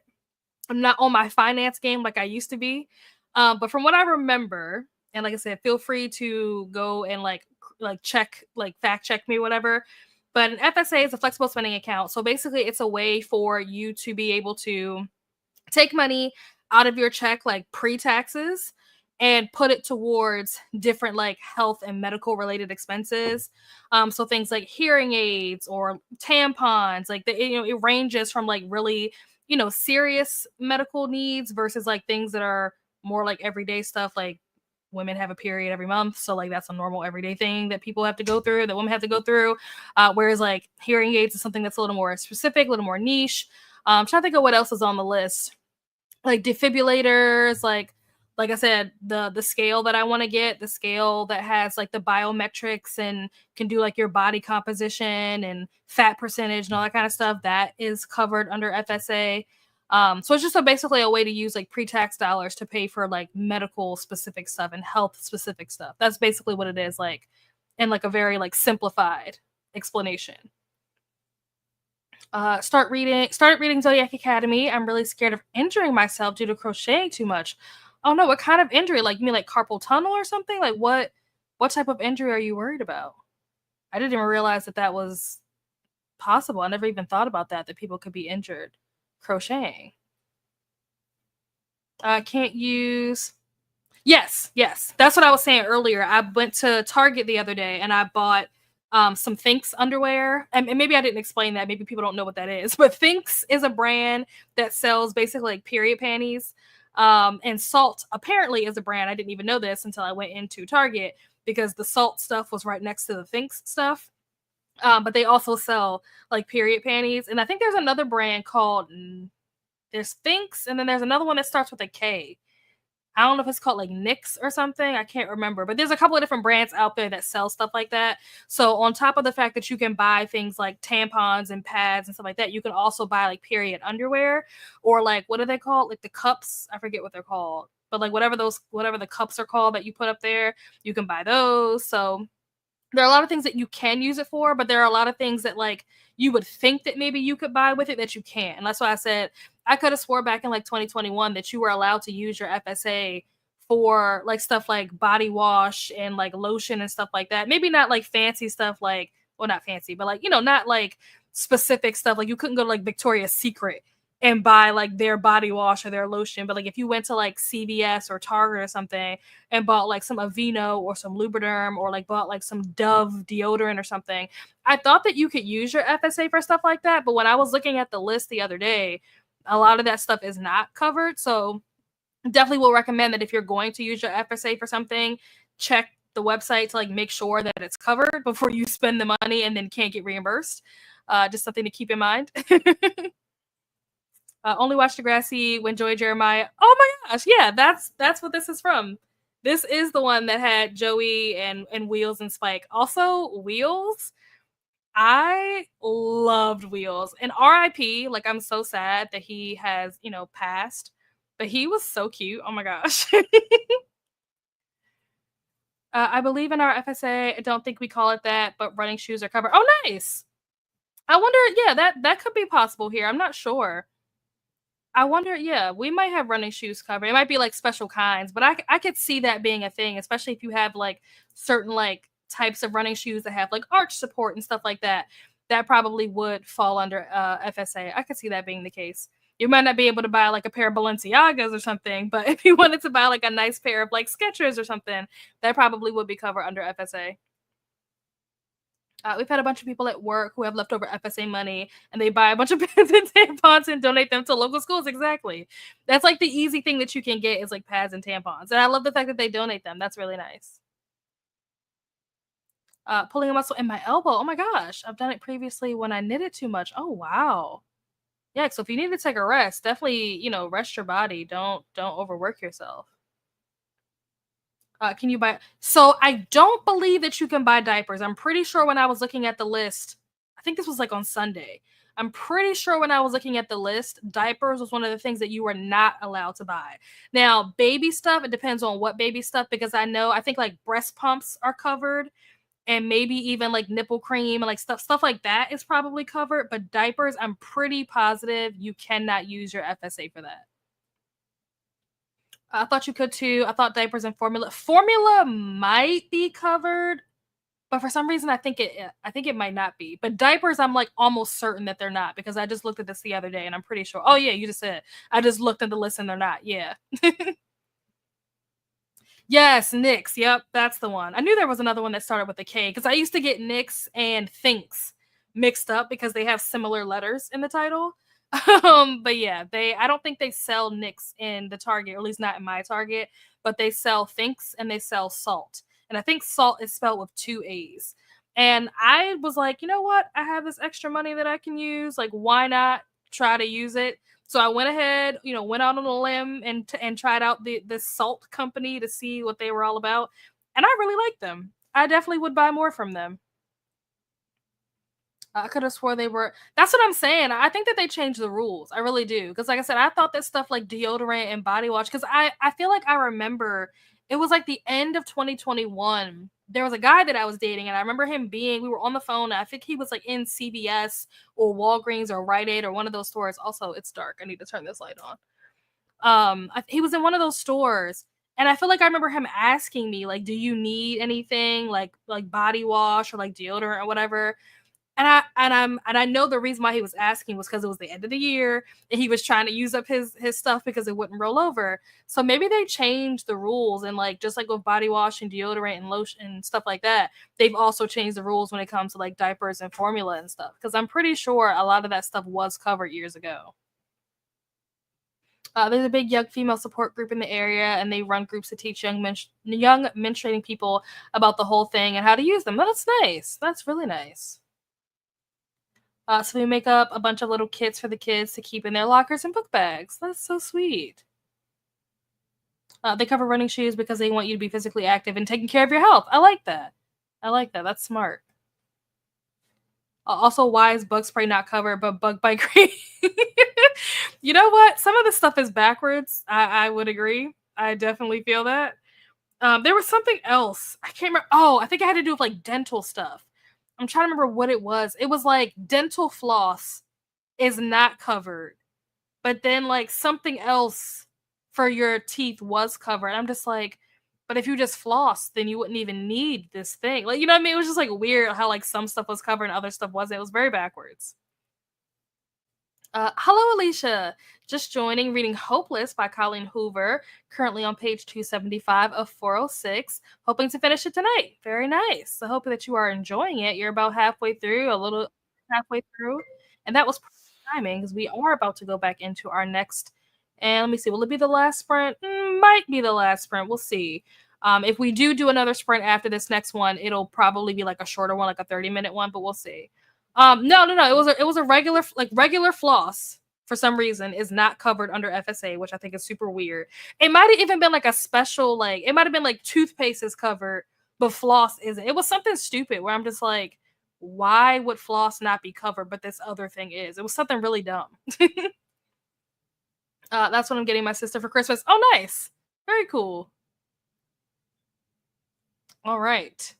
I'm not on my finance game like I used to be. But from what I remember, and like I said, feel free to go and like check, like fact check me, whatever. But an FSA is a flexible spending account. So basically, it's a way for you to be able to take money out of your check like pre-taxes and put it towards different like health and medical related expenses. So things like hearing aids or tampons, like it ranges from like really, serious medical needs versus like things that are more like everyday stuff, like women have a period every month, so like that's a normal everyday thing that people have to go through, that women have to go through. Whereas like hearing aids is something that's a little more specific, a little more niche. I'm trying to think of what else is on the list, like defibrillators, like I said, the scale that I want to get, the scale that has like the biometrics and can do like your body composition and fat percentage and all that kind of stuff, that is covered under FSA. So it's just basically a way to use like pre-tax dollars to pay for like medical specific stuff and health specific stuff. That's basically what it is, like in like a very like simplified explanation. Started reading Zodiac Academy. I'm really scared of injuring myself due to crocheting too much. Oh no, what kind of injury? Like you mean like carpal tunnel or something? Like what type of injury are you worried about? I didn't even realize that that was possible. I never even thought about that people could be injured crocheting. Can't use. Yes, yes. That's what I was saying earlier. I went to Target the other day and I bought some Thinx underwear. And maybe I didn't explain that. Maybe people don't know what that is. But Thinx is a brand that sells basically like period panties. And Salt apparently is a brand. I didn't even know this until I went into Target because the Salt stuff was right next to the Thinx stuff. But they also sell like period panties. And I think there's another brand called there's Thinx, and then there's another one that starts with a K. I don't know if it's called like Nix or something. I can't remember, but there's a couple of different brands out there that sell stuff like that. So on top of the fact that you can buy things like tampons and pads and stuff like that, you can also buy like period underwear or like, what are they called? Like the cups. I forget what they're called, but like whatever the cups are called that you put up there, you can buy those. So there are a lot of things that you can use it for, but there are a lot of things that like you would think that maybe you could buy with it that you can't. And that's why I said I could have swore back in like 2021 that you were allowed to use your FSA for like stuff like body wash and like lotion and stuff like that. Maybe not like fancy stuff, like, well, not fancy, but like, not like specific stuff. Like you couldn't go to like Victoria's Secret and buy like their body wash or their lotion. But like if you went to like CVS or Target or something and bought like some Aveeno or some Lubriderm or like bought like some Dove deodorant or something, I thought that you could use your FSA for stuff like that. But when I was looking at the list the other day, a lot of that stuff is not covered. So definitely will recommend that if you're going to use your FSA for something, check the website to like make sure that it's covered before you spend the money and then can't get reimbursed. Just something to keep in mind. Only watch Degrassi when Joey Jeremiah. Oh my gosh, yeah, that's what this is from. This is the one that had Joey and Wheels and Spike. Also, Wheels. I loved Wheels and RIP. Like I'm so sad that he has passed, but he was so cute. Oh my gosh. I believe in our FSA. I don't think we call it that, but running shoes are covered. Oh, nice. I wonder. Yeah, that could be possible here. I'm not sure. I wonder, yeah, we might have running shoes covered. It might be like special kinds, but I could see that being a thing, especially if you have like certain like types of running shoes that have like arch support and stuff like that. That probably would fall under FSA. I could see that being the case. You might not be able to buy like a pair of Balenciagas or something, but if you wanted to buy like a nice pair of like Skechers or something, that probably would be covered under FSA. We've had a bunch of people at work who have leftover FSA money and they buy a bunch of pads and tampons and donate them to local schools. Exactly. That's like the easy thing that you can get is like pads and tampons. And I love the fact that they donate them. That's really nice. Pulling a muscle in my elbow. Oh my gosh. I've done it previously when I knitted too much. Oh wow. Yeah. So if you need to take a rest, definitely, rest your body. Don't overwork yourself. Can you buy? So I don't believe that you can buy diapers. I'm pretty sure when I was looking at the list, I think this was like on Sunday. I'm pretty sure when I was looking at the list, diapers was one of the things that you were not allowed to buy. Now, baby stuff, it depends on what baby stuff, because I think like breast pumps are covered and maybe even like nipple cream and like stuff like that is probably covered. But diapers, I'm pretty positive you cannot use your FSA for that. I thought you could too. I thought diapers and formula might be covered, but for some reason I think it might not be. But diapers, I'm like almost certain that they're not, because I just looked at this the other day and I'm pretty sure. Oh yeah, you just said. I just looked at the list and they're not. Yeah. Yes, Nyx. Yep, that's the one. I knew there was another one that started with a K, because I used to get Nyx and Thinks mixed up because they have similar letters in the title. But yeah, I don't think they sell Nyx in the Target, or at least not in my Target, but they sell Thinks and they sell Salt. And I think Salt is spelled with two A's. And I was like, you know what? I have this extra money that I can use. Like, why not try to use it? So I went ahead, went out on a limb and tried out this Salt company to see what they were all about, and I really liked them. I definitely would buy more from them. I could have swore they were. That's what I'm saying. I think that they changed the rules. I really do. Because, like I said, I thought that stuff like deodorant and body wash, because I feel like I remember it was like the end of 2021. There was a guy that I was dating, and I remember we were on the phone. I think he was like in CVS or Walgreens or Rite Aid or one of those stores. Also, it's dark. I need to turn this light on. He was in one of those stores. And I feel like I remember him asking me, like, do you need anything like body wash or like deodorant or whatever? And I know the reason why he was asking was because it was the end of the year and he was trying to use up his stuff because it wouldn't roll over. So maybe they changed the rules, and like just like with body wash and deodorant and lotion and stuff like that, they've also changed the rules when it comes to like diapers and formula and stuff. Because I'm pretty sure a lot of that stuff was covered years ago. There's a big young female support group in the area, and they run groups to teach young menstruating people about the whole thing and how to use them. That's nice. That's really nice. So we make up a bunch of little kits for the kids to keep in their lockers and book bags. That's so sweet. They cover running shoes because they want you to be physically active and taking care of your health. I like that. I like that. That's smart. Also, why is bug spray not covered, but bug bite cream? You know what? Some of the stuff is backwards. I would agree. I definitely feel that. There was something else. I can't remember. Oh, I think it had to do with like dental stuff. I'm trying to remember what it was. It was like dental floss is not covered, but then like something else for your teeth was covered. I'm just like, but if you just floss, then you wouldn't even need this thing. Like, you know what I mean? It was just like weird how like some stuff was covered and other stuff wasn't. It was very backwards. Hello, Alicia. Just joining, reading Hopeless by Colleen Hoover, currently on page 275 of 406. Hoping to finish it tonight. Very nice. I hope that you are enjoying it. You're about halfway through, a little halfway through. And that was perfect timing because we are about to go back into our next. And let me see, will it be the last sprint? Might be the last sprint. We'll see. If we do another sprint after this next one, it'll probably be like a shorter one, like a 30-minute one, but we'll see. No. It was a regular floss for some reason is not covered under FSA, which I think is super weird. It might have even been like a special, like it might have been like toothpaste is covered, but floss isn't. It was something stupid where I'm just like, why would floss not be covered, but this other thing is? It was something really dumb. That's what I'm getting my sister for Christmas. Oh, nice. Very cool. All right.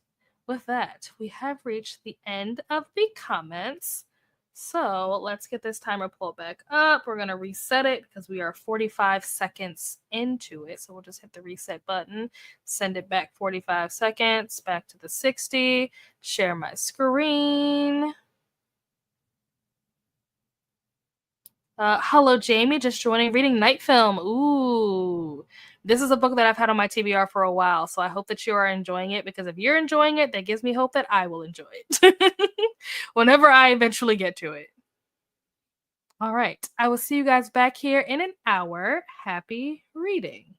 With that, we have reached the end of the comments. So let's get this timer pulled back up. We're going to reset it because we are 45 seconds into it. So we'll just hit the reset button, send it back 45 seconds, back to the 60, share my screen. Hello, Jamie, just joining, reading Night Film. Ooh, this is a book that I've had on my TBR for a while, so I hope that you are enjoying it because if you're enjoying it, that gives me hope that I will enjoy it whenever I eventually get to it. All right, I will see you guys back here in an hour. Happy reading.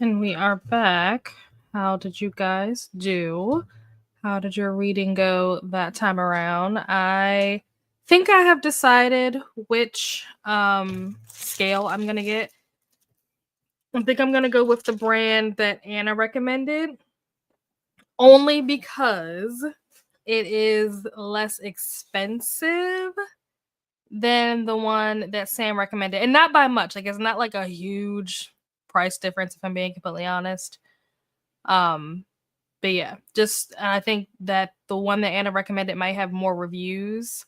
And we are back. How did you guys do? How did your reading go that time around? I think I have decided which scale I'm going to get. I think I'm going to go with the brand that Anna recommended, only because it is less expensive than the one that Sam recommended. And not by much. Like, it's not like a huge price difference, if I'm being completely honest. But yeah, just I think that the one that Anna recommended might have more reviews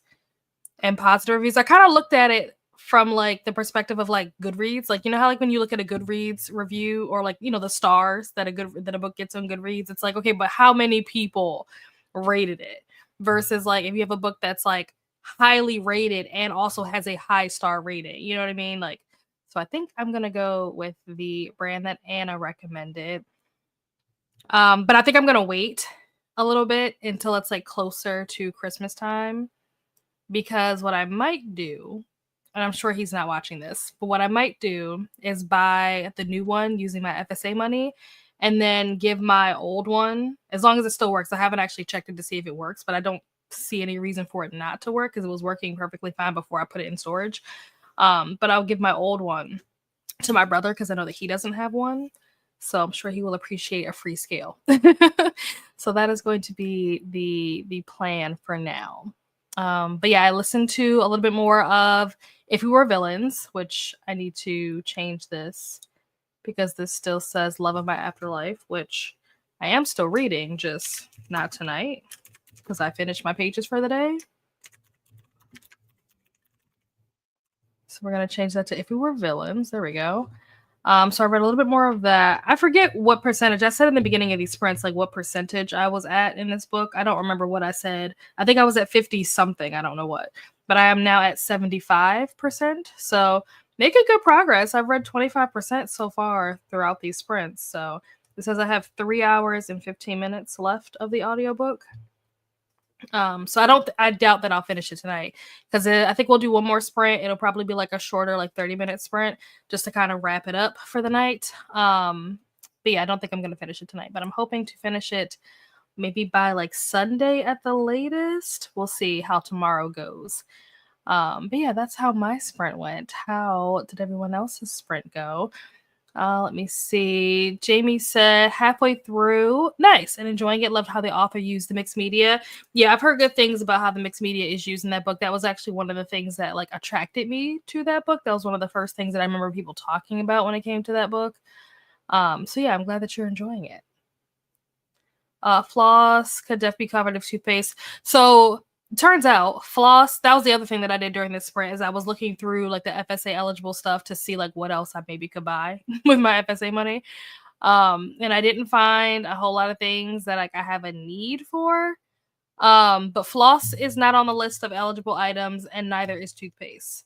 and positive reviews. I kind of looked at it from like the perspective of like Goodreads. Like, you know how like when you look at a Goodreads review or like, you know, the stars that a book gets on Goodreads, it's like, okay, but how many people rated it? Versus like if you have a book that's like highly rated and also has a high star rating. You know what I mean? Like, so I think I'm gonna go with the brand that Anna recommended. But I think I'm gonna wait a little bit until it's like closer to Christmas time, because what I might do, and I'm sure he's not watching this, but what I might do is buy the new one using my FSA money and then give my old one, as long as it still works. I haven't actually checked it to see if it works, but I don't see any reason for it not to work because it was working perfectly fine before I put it in storage. But I'll give my old one to my brother because I know that he doesn't have one. So I'm sure he will appreciate a free scale. So that is going to be the plan for now. But yeah, I listened to a little bit more of If We Were Villains, which I need to change this because this still says Love of My Afterlife, which I am still reading, just not tonight because I finished my pages for the day. So we're going to change that to If We Were Villains. There we go. So I read a little bit more of that. I forget what percentage. I said in the beginning of these sprints, like what percentage I was at in this book. I don't remember what I said. I think I was at 50 something. I don't know what. But I am now at 75%. So making good progress. I've read 25% so far throughout these sprints. So it says I have 3 hours and 15 minutes left of the audiobook. So I doubt that I'll finish it tonight because I think we'll do one more sprint. It'll probably be like a shorter, like 30-minute sprint just to kind of wrap it up for the night. But yeah, I don't think I'm going to finish it tonight, but I'm hoping to finish it maybe by like Sunday at the latest. We'll see how tomorrow goes. But yeah, that's how my sprint went. How did everyone else's sprint go? Let me see. Jamie said halfway through, nice and enjoying it. Loved how the author used the mixed media. Yeah, I've heard good things about how the mixed media is used in that book. That was actually one of the things that like attracted me to that book. That was one of the first things that I remember people talking about when it came to that book. So yeah, I'm glad that you're enjoying it. Floss could definitely be covered with toothpaste. So turns out floss, that was the other thing that I did during this sprint, is I was looking through like the FSA eligible stuff to see like what else I maybe could buy with my FSA money. And I didn't find a whole lot of things that like I have a need for. But floss is not on the list of eligible items, and neither is toothpaste.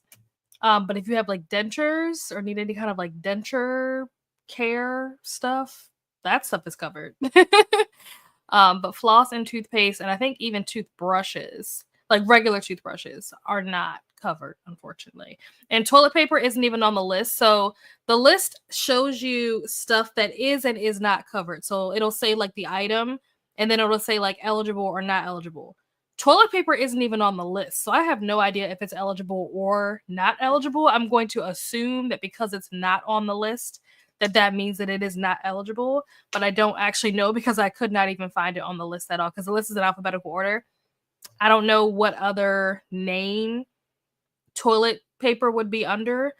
But if you have like dentures or need any kind of like denture care stuff, that stuff is covered. But floss and toothpaste, and I think even toothbrushes, like regular toothbrushes, are not covered, unfortunately. And toilet paper isn't even on the list. So the list shows you stuff that is and is not covered. So it'll say like the item, and then it'll say like eligible or not eligible. Toilet paper isn't even on the list. So I have no idea if it's eligible or not eligible. I'm going to assume that because it's not on the list, that means that it is not eligible, but I don't actually know because I could not even find it on the list at all because the list is in alphabetical order. I don't know what other name toilet paper would be under.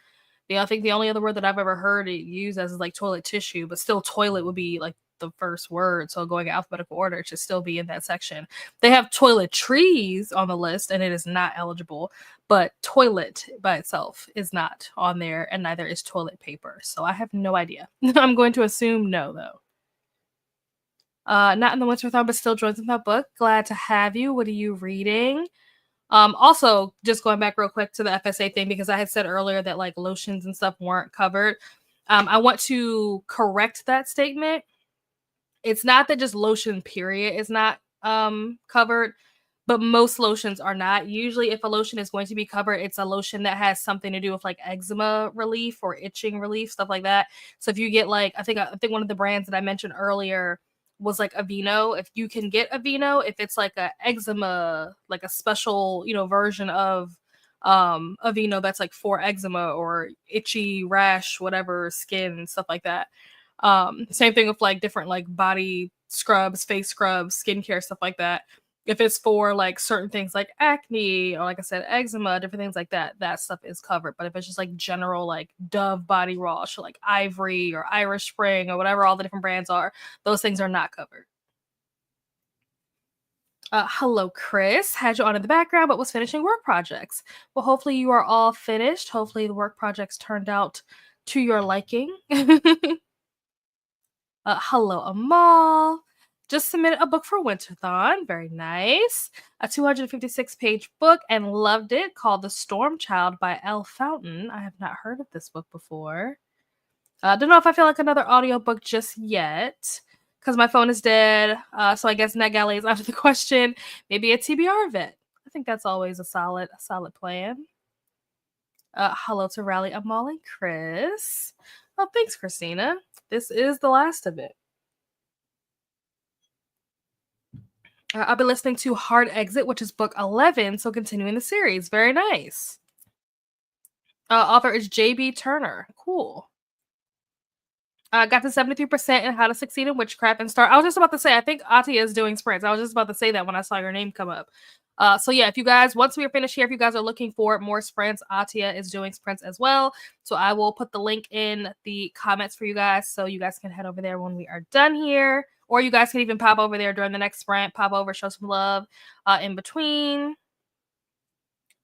I think the only other word that I've ever heard it used as is like toilet tissue, but still toilet would be like the first word. So going alphabetical order, it should still be in that section. They have toiletries on the list and it is not eligible, but toilet by itself is not on there, and neither is toilet paper. So I have no idea. I'm going to assume no, though. Not in the Winterathon, but still joins with my book. Glad to have you. What are you reading? Also, just going back real quick to the FSA thing, because I had said earlier that like lotions and stuff weren't covered. I want to correct that statement. It's not that just lotion period is not covered. but most lotions are not. Usually, if a lotion is going to be covered, it's a lotion that has something to do with like eczema relief or itching relief, stuff like that. So if you get like, I think one of the brands that I mentioned earlier was like Aveeno. If you can get Aveeno, if it's like a eczema, like a special, version of Aveeno that's like for eczema or itchy rash, whatever, skin, stuff like that. Same thing with like different like body scrubs, face scrubs, skincare, stuff like that. If it's for like certain things like acne or like I said, eczema, different things like that, that stuff is covered. But if it's just like general like Dove body wash or like Ivory or Irish Spring or whatever all the different brands are, those things are not covered. Hello, Chris. Had you on in the background, but was finishing work projects. Well, hopefully you are all finished. Hopefully the work projects turned out to your liking. Hello, Amal. Just submitted a book for Winterathon. Very nice. A 256-page book and loved it, called The Storm Child by Elle Fountain. I have not heard of this book before. Don't know if I feel like another audiobook just yet because my phone is dead. So I guess NetGalley is out of the question. Maybe a TBR event. I think that's always a solid plan. Hello to Rally, Amal, and Chris. Oh, thanks, Christina. This is the last of it. I'll be listening to Hard Exit, which is book 11, so continuing the series. Very nice. Author is J.B. Turner. Cool. Got to 73% in How to Succeed in Witchcraft and start. I was just about to say, I think Atia is doing sprints. I was just about to say that when I saw your name come up. So yeah, if you guys, once we are finished here, if you guys are looking for more sprints, Atia is doing sprints as well. So I will put the link in the comments for you guys so you guys can head over there when we are done here. Or you guys can even pop over there during the next sprint, pop over, show some love in between.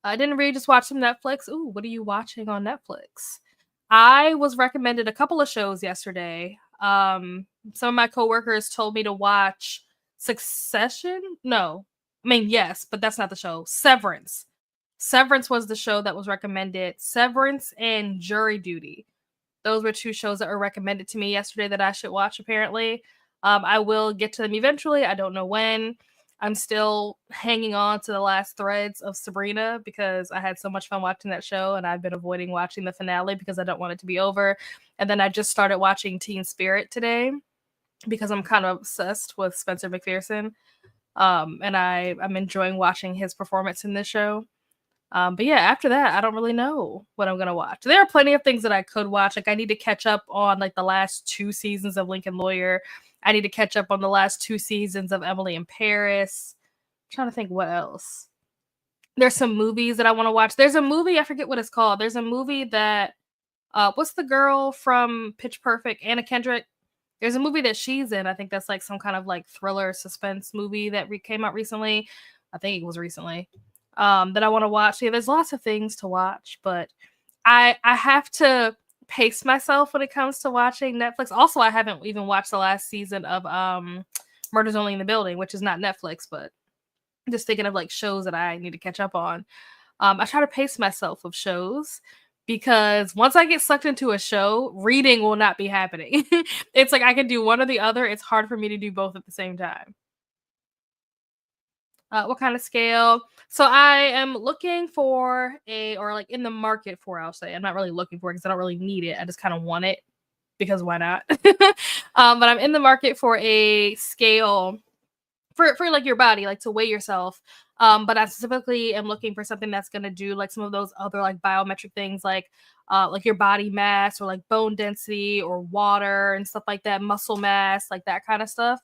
I didn't read, just watch some Netflix. Ooh, what are you watching on Netflix? I was recommended a couple of shows yesterday. Some of my coworkers told me to watch Succession. No, I mean, yes, but that's not the show. Severance. Severance was the show that was recommended. Severance and Jury Duty. Those were two shows that were recommended to me yesterday that I should watch, apparently. I will get to them eventually. I don't know when. I'm still hanging on to the last threads of Sabrina because I had so much fun watching that show and I've been avoiding watching the finale because I don't want it to be over. And then I just started watching Teen Spirit today because I'm kind of obsessed with Spencer McPherson. And I'm enjoying watching his performance in this show. But yeah, after that, I don't really know what I'm gonna watch. There are plenty of things that I could watch. Like I need to catch up on like the last 2 seasons of Lincoln Lawyer. I need to catch up on the last 2 seasons of Emily in Paris. I'm trying to think what else. There's some movies that I want to watch. There's a movie, I forget what it's called. There's a movie that what's the girl from Pitch Perfect, Anna Kendrick? There's a movie that she's in. I think that's like some kind of like thriller suspense movie that came out recently. I think it was recently. That I want to watch. Yeah, there's lots of things to watch, but I have to pace myself when it comes to watching Netflix. Also, I haven't even watched the last season of Murders Only in the Building, which is not Netflix, but I'm just thinking of like shows that I need to catch up on. I try to pace myself with shows because once I get sucked into a show, reading will not be happening. It's like I can do one or the other. It's hard for me to do both at the same time. What kind of scale? So I am looking for or like in the market for, I'll say. I'm not really looking for it because I don't really need it. I just kind of want it because why not? But I'm in the market for a scale for like your body, like to weigh yourself. But I specifically am looking for something that's gonna do like some of those other like biometric things like your body mass or like bone density or water and stuff like that, muscle mass, like that kind of stuff.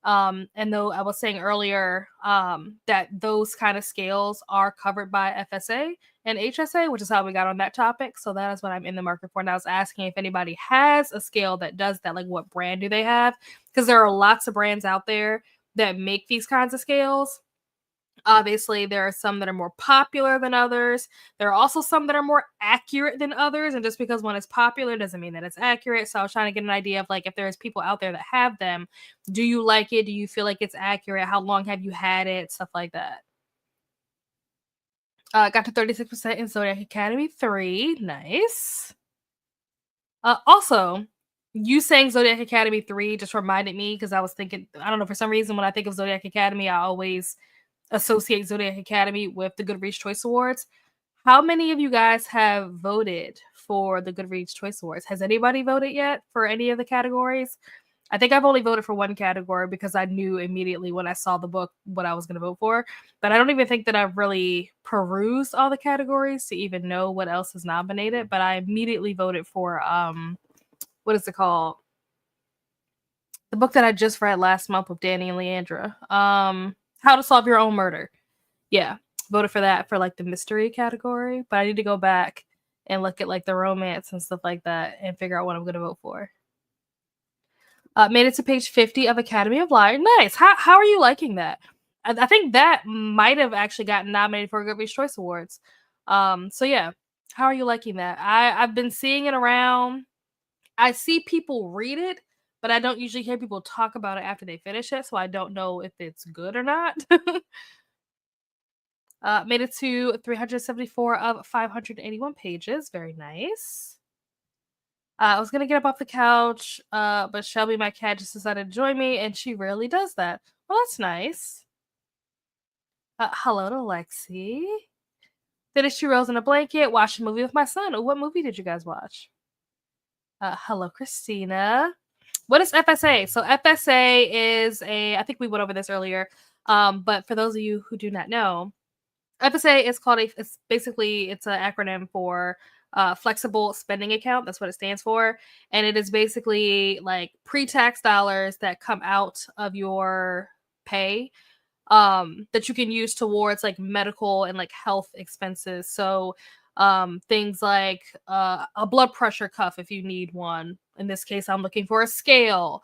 And though I was saying earlier that those kind of scales are covered by FSA and HSA, which is how we got on that topic. So that is what I'm in the market for. And I was asking if anybody has a scale that does that, like what brand do they have? Because there are lots of brands out there that make these kinds of scales. Obviously, there are some that are more popular than others. There are also some that are more accurate than others. And just because one is popular doesn't mean that it's accurate. So I was trying to get an idea of like if there's people out there that have them, do you like it? Do you feel like it's accurate? How long have you had it? Stuff like that. Got to 36% in Zodiac Academy 3. Nice. Also, you saying Zodiac Academy 3 just reminded me because I was thinking, I don't know, for some reason when I think of Zodiac Academy, I always associate Zodiac Academy with the Goodreads Choice Awards. How many of you guys have voted for the Goodreads Choice Awards? Has anybody voted yet for any of the categories? I think I've only voted for one category because I knew immediately when I saw the book what I was going to vote for. But I don't even think that I've really perused all the categories to even know what else is nominated. But I immediately voted for what is it called? The book that I just read last month with Danny and Leandra. How to Solve Your Own Murder. Yeah, voted for that for like the mystery category. But I need to go back and look at like the romance and stuff like that and figure out what I'm going to vote for. Made it to page 50 of Academy of Liar. Nice. How are you liking that? I think that might have actually gotten nominated for Goodreads Choice Awards. So yeah, how are you liking that? I've been seeing it around. I see people read it, but I don't usually hear people talk about it after they finish it, so I don't know if it's good or not. Made it to 374 of 581 pages. Very nice. I was gonna get up off the couch, but Shelby, my cat, just decided to join me, and she rarely does that. Well, that's nice. Hello to Lexi. Finished 2 rows in a blanket, watched a movie with my son. Oh, what movie did you guys watch? Hello, Christina. What is FSA? So FSA is I think we went over this earlier, but for those of you who do not know, FSA is called it's basically, it's an acronym for flexible spending account. That's what it stands for. And it is basically like pre-tax dollars that come out of your pay that you can use towards like medical and like health expenses. So things like a blood pressure cuff if you need one. In this case, I'm looking for a scale.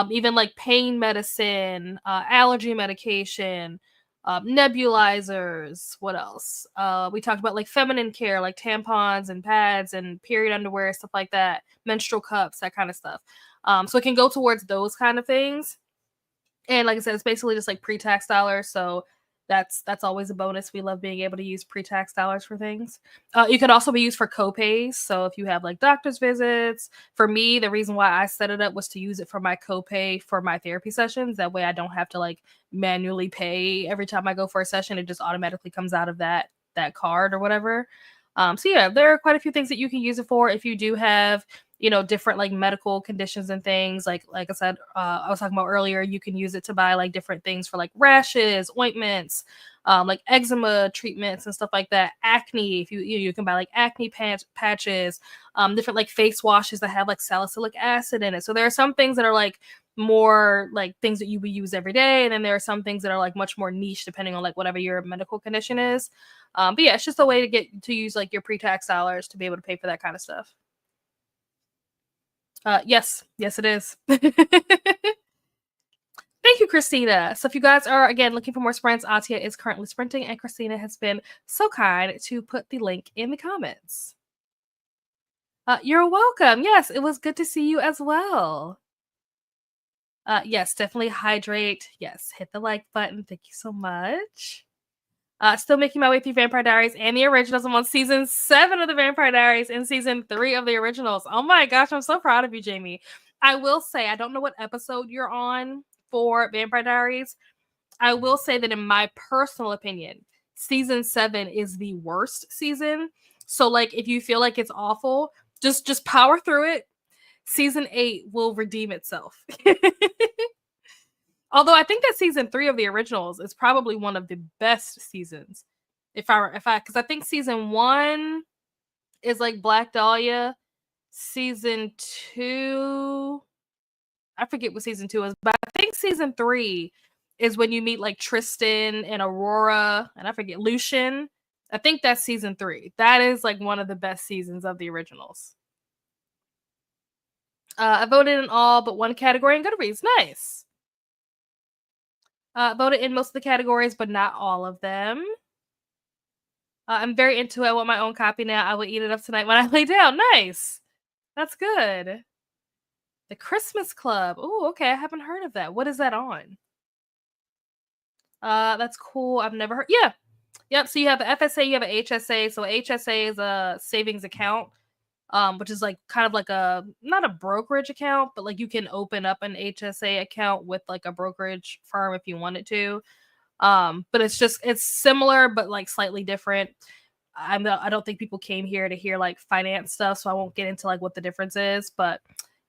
Even like pain medicine, allergy medication, nebulizers. What else? We talked about like feminine care, like tampons and pads and period underwear, stuff like that, menstrual cups, that kind of stuff. So it can go towards those kind of things. And like I said, it's basically just like pre-tax dollars. So that's always a bonus. We love being able to use pre-tax dollars for things. You can also be used for co-pays. So if you have like doctor's visits, for me, the reason why I set it up was to use it for my co-pay for my therapy sessions. That way I don't have to like manually pay every time I go for a session. It just automatically comes out of that card or whatever. So yeah, there are quite a few things that you can use it for if you do have, different like medical conditions and things. Like I said, I was talking about earlier, you can use it to buy like different things for like rashes, ointments, like eczema treatments and stuff like that. Acne, if you can buy like acne patches, different like face washes that have like salicylic acid in it. So there are some things that are like more like things that you would use every day, and then there are some things that are like much more niche depending on like whatever your medical condition is. But yeah, it's just a way to get to use like your pre-tax dollars to be able to pay for that kind of stuff. Yes, it is. Thank you, Christina. So if you guys are again looking for more sprints, Atia is currently sprinting, and Christina has been so kind to put the link in the comments. You're welcome. Yes, it was good to see you as well. Yes, definitely hydrate. Yes, hit the like button. Thank you so much. Still making my way through Vampire Diaries and the originals. I'm on season 7 of the Vampire Diaries and season 3 of the originals. Oh my gosh, I'm so proud of you, Jamie. I will say, I don't know what episode you're on for Vampire Diaries. I will say that in my personal opinion, season 7 is the worst season. So like if you feel like it's awful, just power through it. Season 8 will redeem itself. Although I think that season 3 of the originals is probably one of the best seasons. Because I think season 1 is like Black Dahlia. Season 2, I forget what season 2 is, but I think season 3 is when you meet like Tristan and Aurora, and I forget Lucian. I think that's season 3. That is like one of the best seasons of the originals. I voted in all but one category in Goodreads. Nice. Voted in most of the categories, but not all of them. I'm very into it. I want my own copy now. I will eat it up tonight when I lay down. Nice. That's good. The Christmas Club. Oh, okay. I haven't heard of that. What is that on? That's cool. I've never heard. Yeah. Yep. So you have an FSA, you have an HSA. So HSA is a savings account, which is like kind of like not a brokerage account, but like you can open up an HSA account with like a brokerage firm if you wanted to. But it's similar but like slightly different. I don't think people came here to hear like finance stuff, so I won't get into like what the difference is. But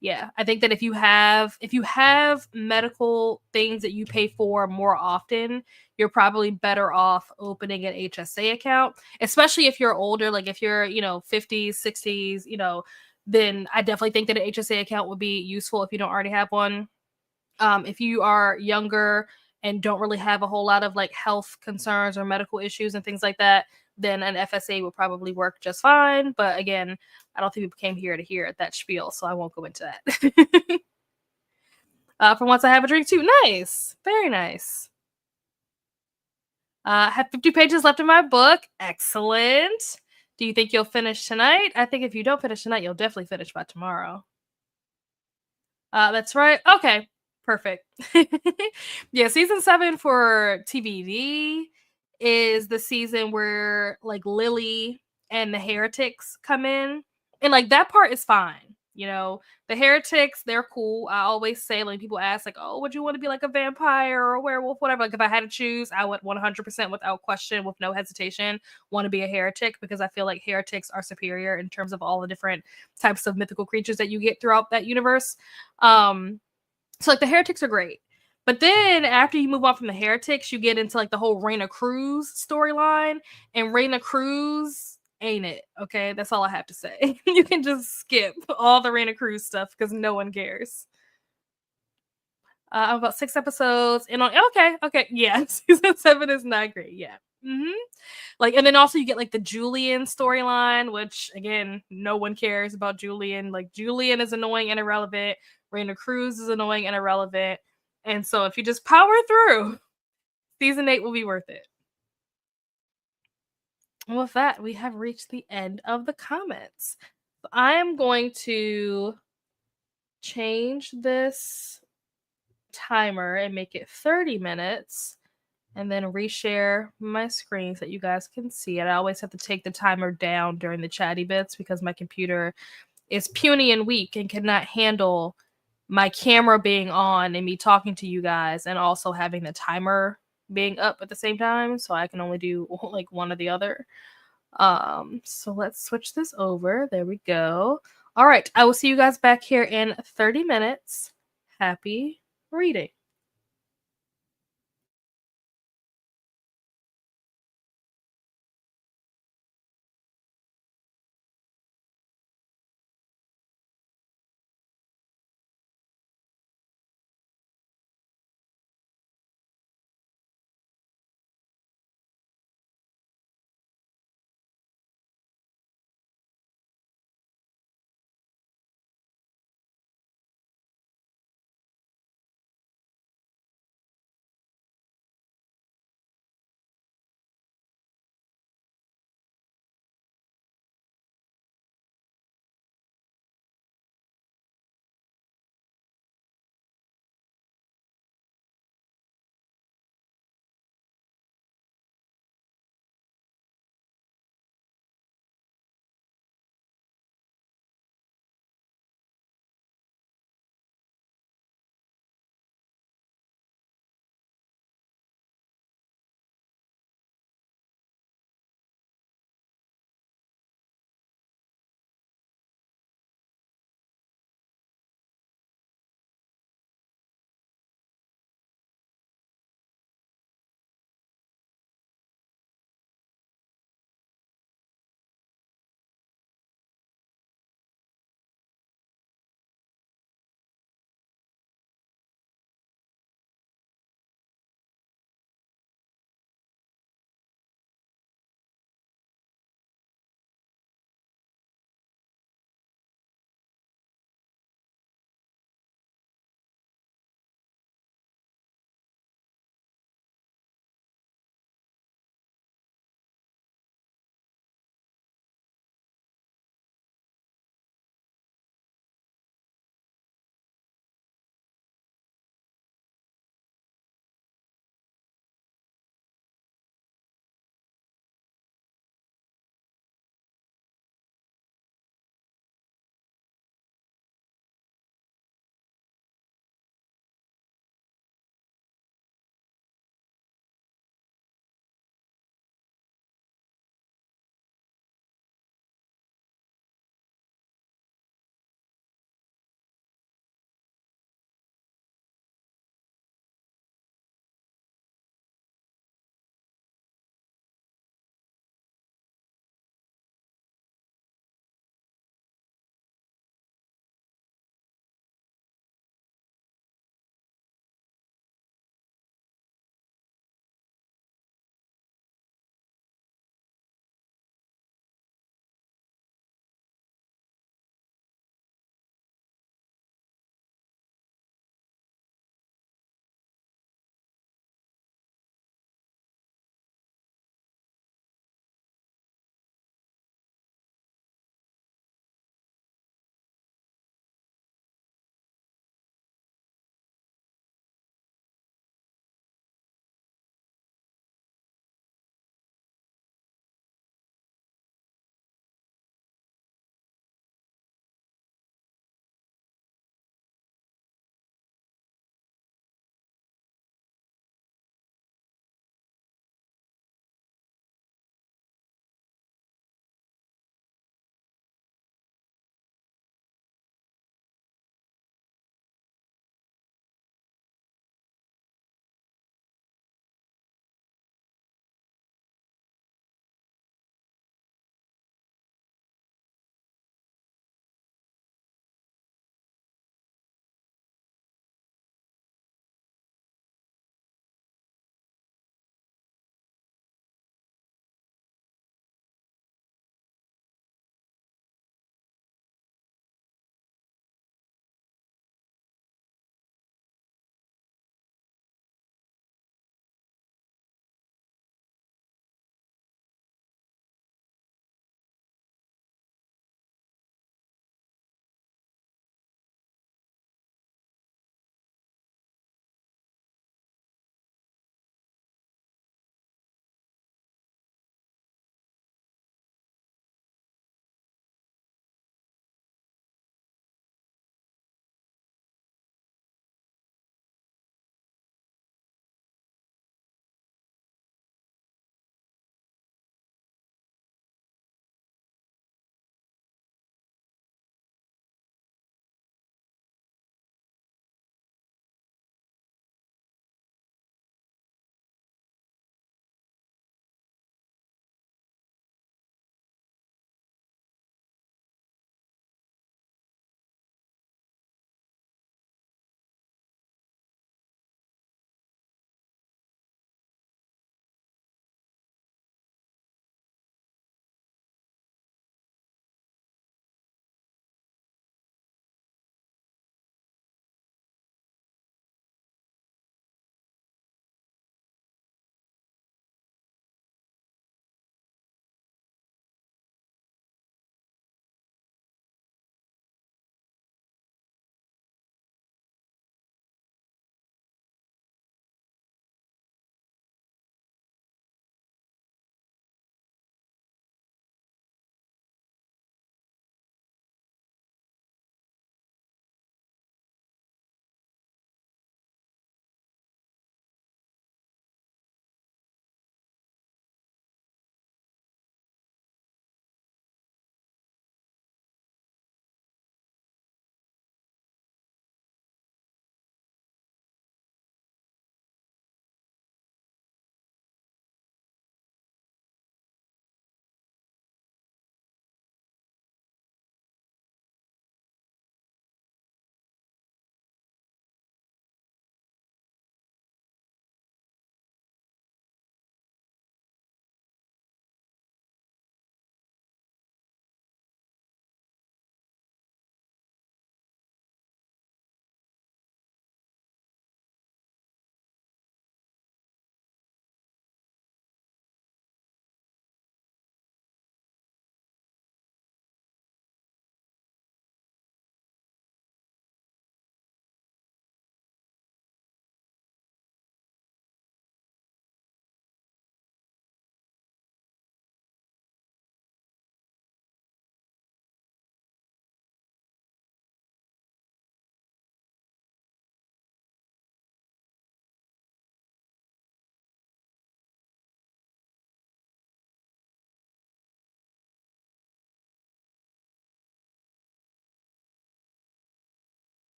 yeah, I think that if you have medical things that you pay for more often, you're probably better off opening an HSA account, especially if you're older. Like if you're 50s, 60s, then I definitely think that an HSA account would be useful if you don't already have one. If you are younger and don't really have a whole lot of like health concerns or medical issues and things like that, then an FSA will probably work just fine. But again, I don't think people came here to hear that spiel, so I won't go into that. For once, I have a drink too. Nice, very nice. I have 50 pages left in my book. Excellent. Do you think you'll finish tonight? I think if you don't finish tonight, you'll definitely finish by tomorrow. That's right. Okay, perfect. Yeah, season 7 for TBD is the season where like Lily and the heretics come in, and like that part is fine. The heretics, they're cool. I always say, like, people ask like, "Oh, would you want to be like a vampire or a werewolf, whatever?" Like, if I had to choose, I would 100% without question, with no hesitation, want to be a heretic, because I feel like heretics are superior in terms of all the different types of mythical creatures that you get throughout that universe. Um, so like the heretics are great. But then after you move on from the heretics, you get into like the whole Reina Cruz storyline, and Reina Cruz ain't it. Okay, that's all I have to say. You can just skip all the Reina Cruz stuff because no one cares. I'm about 6 episodes and on. Okay, yeah, season 7 is not great. Yeah. Like, and then also you get like the Julian storyline, which again, no one cares about Julian. Like, Julian is annoying and irrelevant. Reina Cruz is annoying and irrelevant. And so if you just power through, season 8 will be worth it. And with that, we have reached the end of the comments. I am going to change this timer and make it 30 minutes, and then reshare my screen so that you guys can see it. I always have to take the timer down during the chatty bits because my computer is puny and weak and cannot handle my camera being on and me talking to you guys and also having the timer being up at the same time. So I can only do like one or the other. So let's switch this over. There we go. All right. I will see you guys back here in 30 minutes. Happy reading.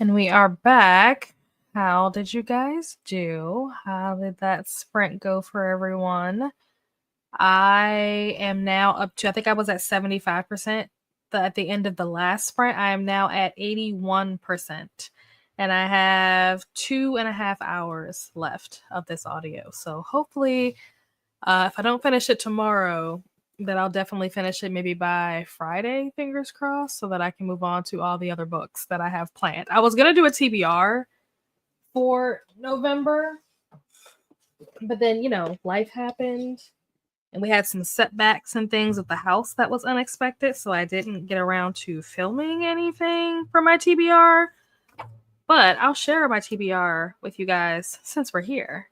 And we are back. How did you guys do? How did that sprint go for everyone? I am now up to, I think I was at 75%. At the end of the last sprint, I am now at 81%. And I have 2.5 hours left of this audio. So hopefully, if I don't finish it tomorrow, then I'll definitely finish it maybe by Friday, fingers crossed, so that I can move on to all the other books that I have planned. I was going to do a TBR for November, but then, life happened and we had some setbacks and things with the house that was unexpected, so I didn't get around to filming anything for my TBR. But I'll share my TBR with you guys since we're here.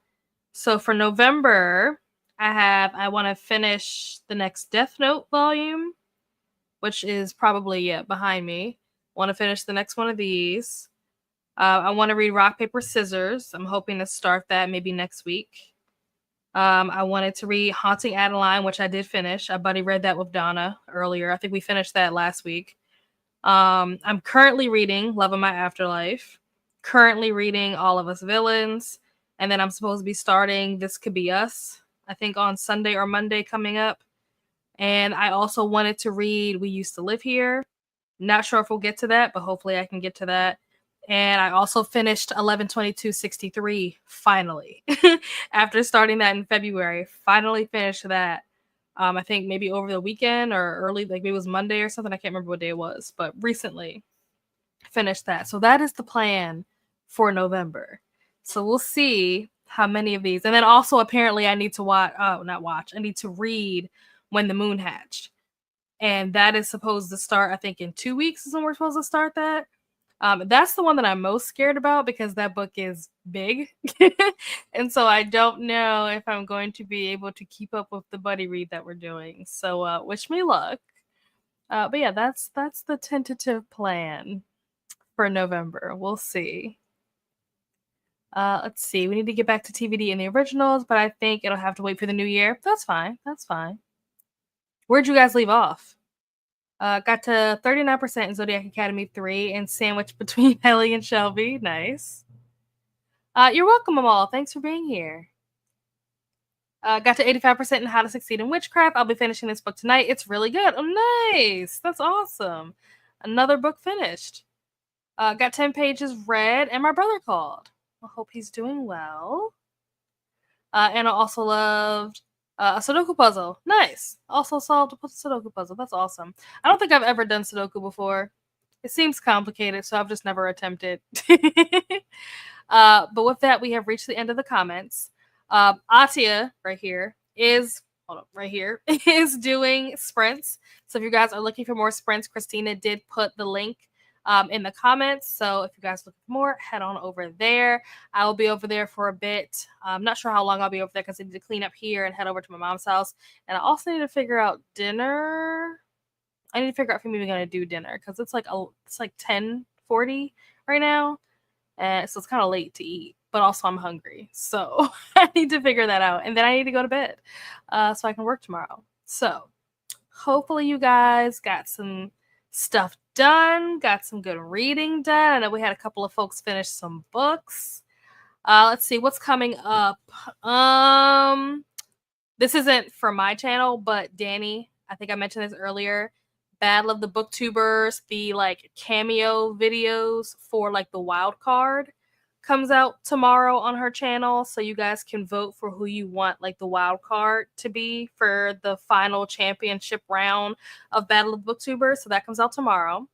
So for November, I want to finish the next Death Note volume, which is probably behind me. Want to finish the next one of these. I want to read Rock, Paper, Scissors. I'm hoping to start that maybe next week. I wanted to read Haunting Adeline, which I did finish. I buddy read that with Donna earlier. I think we finished that last week. I'm currently reading Love of My Afterlife. Currently reading All of Us Villains. And then I'm supposed to be starting This Could Be Us, I think on Sunday or Monday coming up. And I also wanted to read We Used to Live Here. Not sure if we'll get to that, but hopefully I can get to that. And I also finished 11/22/63 finally. After starting that in February, finally finished that. I think maybe over the weekend or early, like maybe it was Monday or something. I can't remember what day it was, but recently finished that. So that is the plan for November. So we'll see how many of these. And then also apparently I need to I need to read When the Moon Hatched. And that is supposed to start, I think, in 2 weeks is when we're supposed to start that. That's the one that I'm most scared about because that book is big. And so I don't know if I'm going to be able to keep up with the buddy read that we're doing. So wish me luck. But yeah, that's the tentative plan for November. We'll see. Let's see. We need to get back to TVD and the originals, but I think it'll have to wait for the new year. That's fine. That's fine. Where'd you guys leave off? Got to 39% in Zodiac Academy 3 and sandwiched between Ellie and Shelby. Nice. You're welcome, Amal. Thanks for being here. Got to 85% in How to Succeed in Witchcraft. I'll be finishing this book tonight. It's really good. Oh, nice. That's awesome. Another book finished. Got 10 pages read, and my brother called. I hope he's doing well. And I also loved a Sudoku puzzle. Nice. Also solved a Sudoku puzzle. That's awesome. I don't think I've ever done Sudoku before. It seems complicated, so I've just never attempted. But with that, we have reached the end of the comments. Atia right here is doing sprints. So if you guys are looking for more sprints, Christina did put the link in the comments. So if you guys look for more, head on over there. I will be over there for a bit. I'm not sure how long I'll be over there because I need to clean up here and head over to my mom's house. And I also need to figure out dinner. I need to figure out if I'm even going to do dinner because it's like 10:40 right now. And so it's kind of late to eat, but also I'm hungry. So I need to figure that out. And then I need to go to bed so I can work tomorrow. So hopefully you guys got some stuff done, got some good reading done. I know we had a couple of folks finish some books. Let's see what's coming up. This isn't for my channel, but Danny, I think I mentioned this earlier. Battle of the Booktubers, the like cameo videos for like the wild card comes out tomorrow on her channel, so you guys can vote for who you want like the wild card to be for the final championship round of Battle of the Booktubers. So that comes out tomorrow.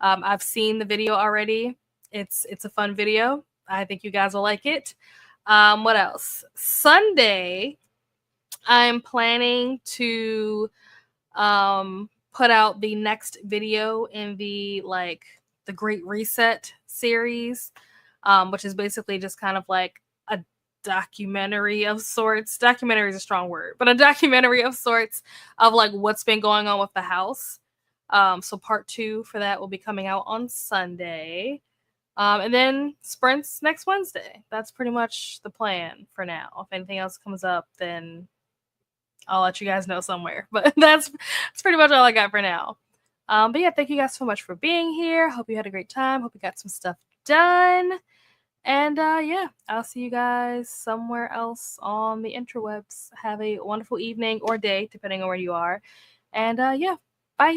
I've seen the video already. It's a fun video. I think you guys will like it. What else? Sunday, I'm planning to put out the next video in the Great Reset series, which is basically just kind of like a documentary of sorts. Documentary is a strong word, but a documentary of sorts of like what's been going on with the house. So part 2 for that will be coming out on Sunday. And then sprints next Wednesday. That's pretty much the plan for now. If anything else comes up, then I'll let you guys know somewhere. But that's pretty much all I got for now. But yeah, thank you guys so much for being here. Hope you had a great time. Hope you got some stuff done. And yeah, I'll see you guys somewhere else on the interwebs. Have a wonderful evening or day, depending on where you are. And yeah, bye.